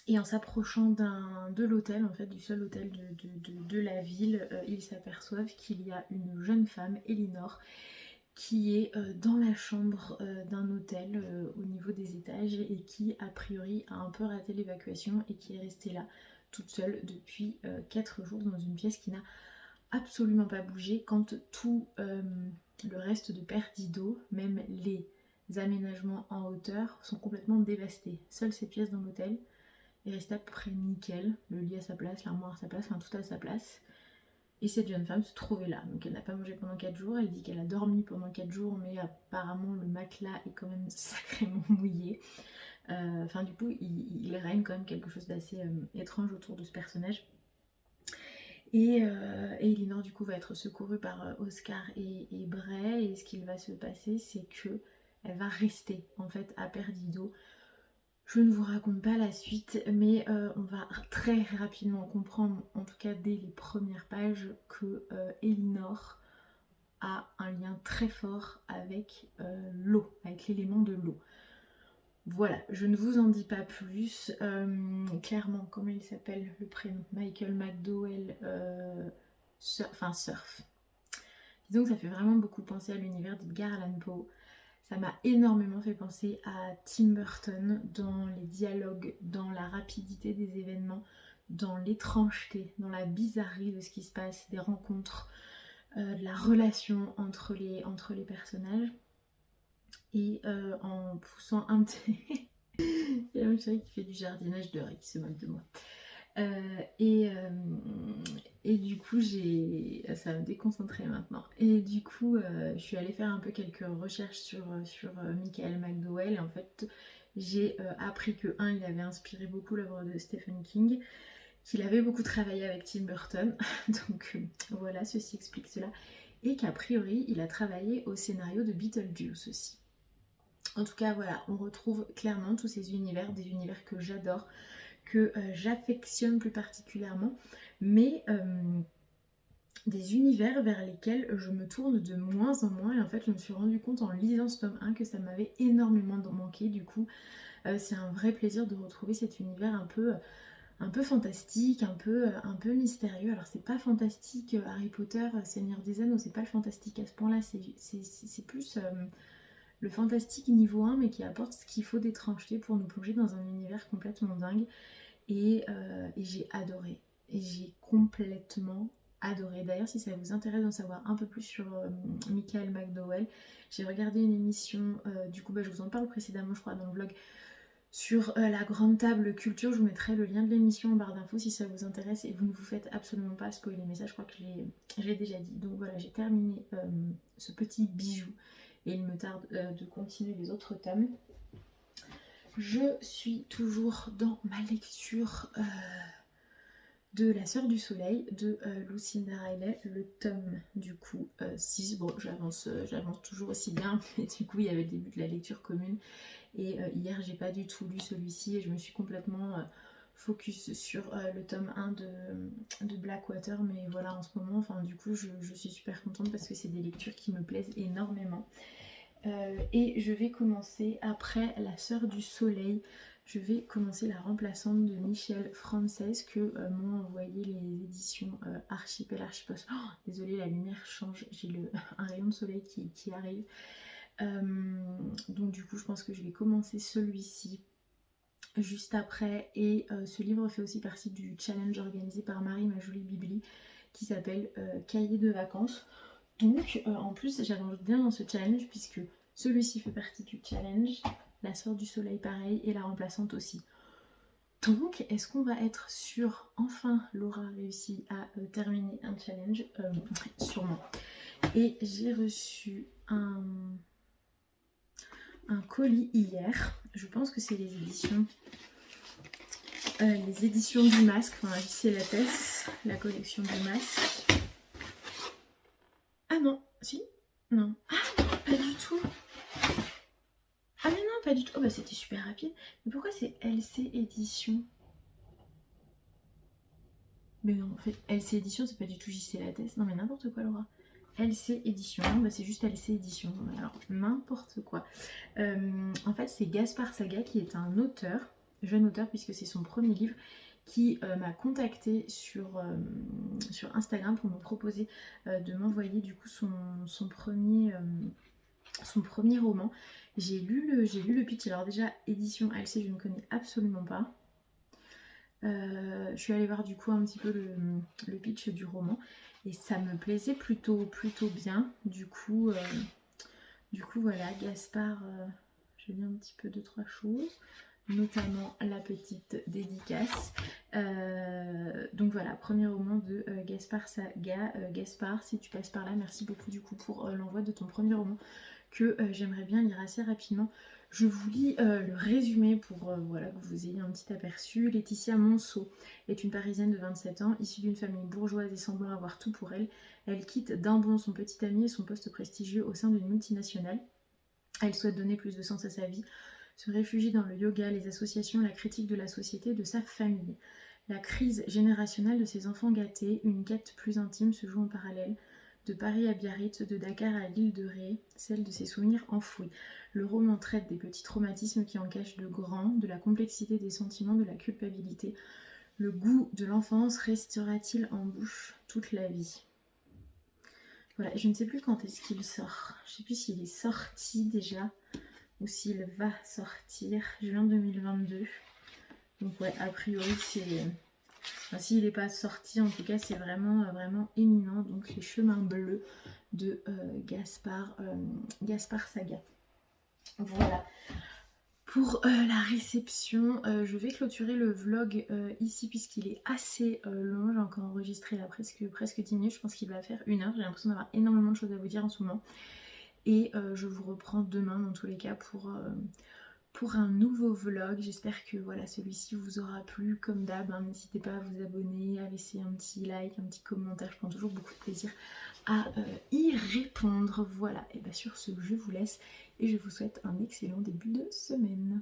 Et en s'approchant de l'hôtel, en fait du seul hôtel de la ville, ils s'aperçoivent qu'il y a une jeune femme, Elinor, qui est dans la chambre d'un hôtel au niveau des étages, et qui a priori a un peu raté l'évacuation et qui est restée là toute seule depuis 4 jours dans une pièce qui n'a absolument pas bougé, quand tout le reste de Perdido, même les aménagements en hauteur, sont complètement dévastés. Seule cette pièce dans l'hôtel est restée à peu près nickel, le lit à sa place, l'armoire à sa place, tout à sa place. Et cette jeune femme se trouvait là, donc elle n'a pas mangé pendant 4 jours, elle dit qu'elle a dormi pendant 4 jours, mais apparemment le matelas est quand même sacrément mouillé. Du coup, il règne quand même quelque chose d'assez étrange autour de ce personnage. Et Elinor du coup va être secourue par Oscar et Bray, et ce qu'il va se passer, c'est que elle va rester en fait à Perdido. Je ne vous raconte pas la suite, mais on va très rapidement comprendre, en tout cas dès les premières pages, que Elinor a un lien très fort avec l'eau, avec l'élément de l'eau. Voilà, je ne vous en dis pas plus. Clairement, comment il s'appelle le prénom? Michael McDowell, Surf. Disons que ça fait vraiment beaucoup penser à l'univers d'Edgar Allan Poe. Ça m'a énormément fait penser à Tim Burton dans les dialogues, dans la rapidité des événements, dans l'étrangeté, dans la bizarrerie de ce qui se passe, des rencontres, de la relation entre les personnages. Et en poussant un petit... Il y a un chéri qui fait du jardinage dehors et qui se moque de moi. Et du coup ça va me déconcentrer maintenant, et du coup je suis allée faire un peu quelques recherches sur Michael McDowell, et en fait j'ai appris que il avait inspiré beaucoup l'œuvre de Stephen King, qu'il avait beaucoup travaillé avec Tim Burton, donc voilà, ceci explique cela, et qu'a priori il a travaillé au scénario de Beetlejuice aussi. En tout cas voilà, on retrouve clairement tous ces univers, des univers que j'adore, que j'affectionne plus particulièrement, mais des univers vers lesquels je me tourne de moins en moins. Et en fait, je me suis rendu compte en lisant ce tome 1 que ça m'avait énormément manqué. Du coup, c'est un vrai plaisir de retrouver cet univers un peu fantastique, un peu mystérieux. Alors c'est pas fantastique Harry Potter, Seigneur des Anneaux, c'est pas le fantastique à ce point-là, c'est plus le fantastique niveau 1, mais qui apporte ce qu'il faut d'étrangeté pour nous plonger dans un univers complètement dingue. Et j'ai adoré. Et j'ai complètement adoré. D'ailleurs, si ça vous intéresse d'en savoir un peu plus sur Michael McDowell, j'ai regardé une émission, du coup je vous en parle précédemment je crois dans le vlog, sur la grande table culture. Je vous mettrai le lien de l'émission en barre d'infos si ça vous intéresse et vous ne vous faites absolument pas spoiler, mais ça je crois que je l'ai déjà dit. Donc voilà, j'ai terminé ce petit bijou et il me tarde de continuer les autres tomes. Je suis toujours dans ma lecture de La Sœur du Soleil de Lucinda Riley, le tome du coup 6. Bon, j'avance toujours aussi bien, mais du coup il y avait le début de la lecture commune. Et hier j'ai pas du tout lu celui-ci et je me suis complètement focus sur le tome 1 de Blackwater. Mais voilà, en ce moment, enfin du coup je suis super contente parce que c'est des lectures qui me plaisent énormément. Et je vais commencer après La Sœur du Soleil. Je vais commencer La Remplaçante de Michel Frances que m'ont envoyé les éditions Archipel Archipost. Oh, désolée, la lumière change, j'ai un rayon de soleil qui arrive. Donc du coup je pense que je vais commencer celui-ci juste après. Et ce livre fait aussi partie du challenge organisé par Marie ma jolie Bibli qui s'appelle Cahier de vacances. Donc en plus j'avance bien dans ce challenge puisque celui-ci fait partie du challenge, La Sœur du Soleil pareil et La Remplaçante aussi. Donc est-ce qu'on va être sûr enfin Laura réussit à terminer un challenge? Sûrement. Et j'ai reçu un colis hier. Je pense que c'est les éditions du Masque, enfin JC Lattès, la collection du Masque. Ah non, si? Non. Ah non, pas du tout. Ah mais non, pas du tout. Oh bah c'était super rapide. Mais pourquoi c'est LC Édition? Mais non, en fait, LC Édition, c'est pas du tout JC Lattès. Non mais n'importe quoi, Laura. LC Édition, bah c'est juste LC Édition. Alors, n'importe quoi. En fait, c'est Gaspard Saga qui est un auteur, jeune auteur puisque c'est son premier livre, qui m'a contacté sur Instagram pour me proposer de m'envoyer du coup son premier roman. J'ai lu le pitch. Alors déjà, édition LC, je ne connais absolument pas. Je suis allée voir du coup un petit peu le pitch du roman et ça me plaisait plutôt bien. Du coup voilà, Gaspard, je lis un petit peu 2-3 choses, notamment la petite dédicace. Donc voilà, premier roman de Gaspard Saga. Gaspard, si tu passes par là, merci beaucoup du coup pour l'envoi de ton premier roman que j'aimerais bien lire assez rapidement. Je vous lis le résumé pour voilà, que vous ayez un petit aperçu. Laetitia Monceau est une Parisienne de 27 ans, issue d'une famille bourgeoise et semblant avoir tout pour elle. Elle quitte d'un bond son petit ami et son poste prestigieux au sein d'une multinationale. Elle souhaite donner plus de sens à sa vie, se réfugie dans le yoga, les associations, la critique de la société, de sa famille. La crise générationnelle de ses enfants gâtés, une quête plus intime se joue en parallèle. De Paris à Biarritz, de Dakar à l'île de Ré, celle de ses souvenirs enfouis. Le roman traite des petits traumatismes qui en cachent de grands, de la complexité des sentiments, de la culpabilité. Le goût de l'enfance restera-t-il en bouche toute la vie? Voilà, je ne sais plus quand est-ce qu'il sort. Je ne sais plus s'il est sorti déjà ou s'il va sortir. Juin 2022. Donc ouais, a priori c'est... Enfin, s'il n'est pas sorti, en tout cas c'est vraiment éminent. Donc Les Chemins Bleus de Gaspard Saga. Voilà. Pour la réception, je vais clôturer le vlog ici puisqu'il est assez long. J'ai encore enregistré là presque 10 minutes. Je pense qu'il va faire 1 heure. J'ai l'impression d'avoir énormément de choses à vous dire en ce moment. Et je vous reprends demain dans tous les cas pour un nouveau vlog. J'espère que voilà, celui-ci vous aura plu. Comme d'hab, hein, n'hésitez pas à vous abonner, à laisser un petit like, un petit commentaire. Je prends toujours beaucoup de plaisir à y répondre. Voilà, et bien sur ce, je vous laisse et je vous souhaite un excellent début de semaine.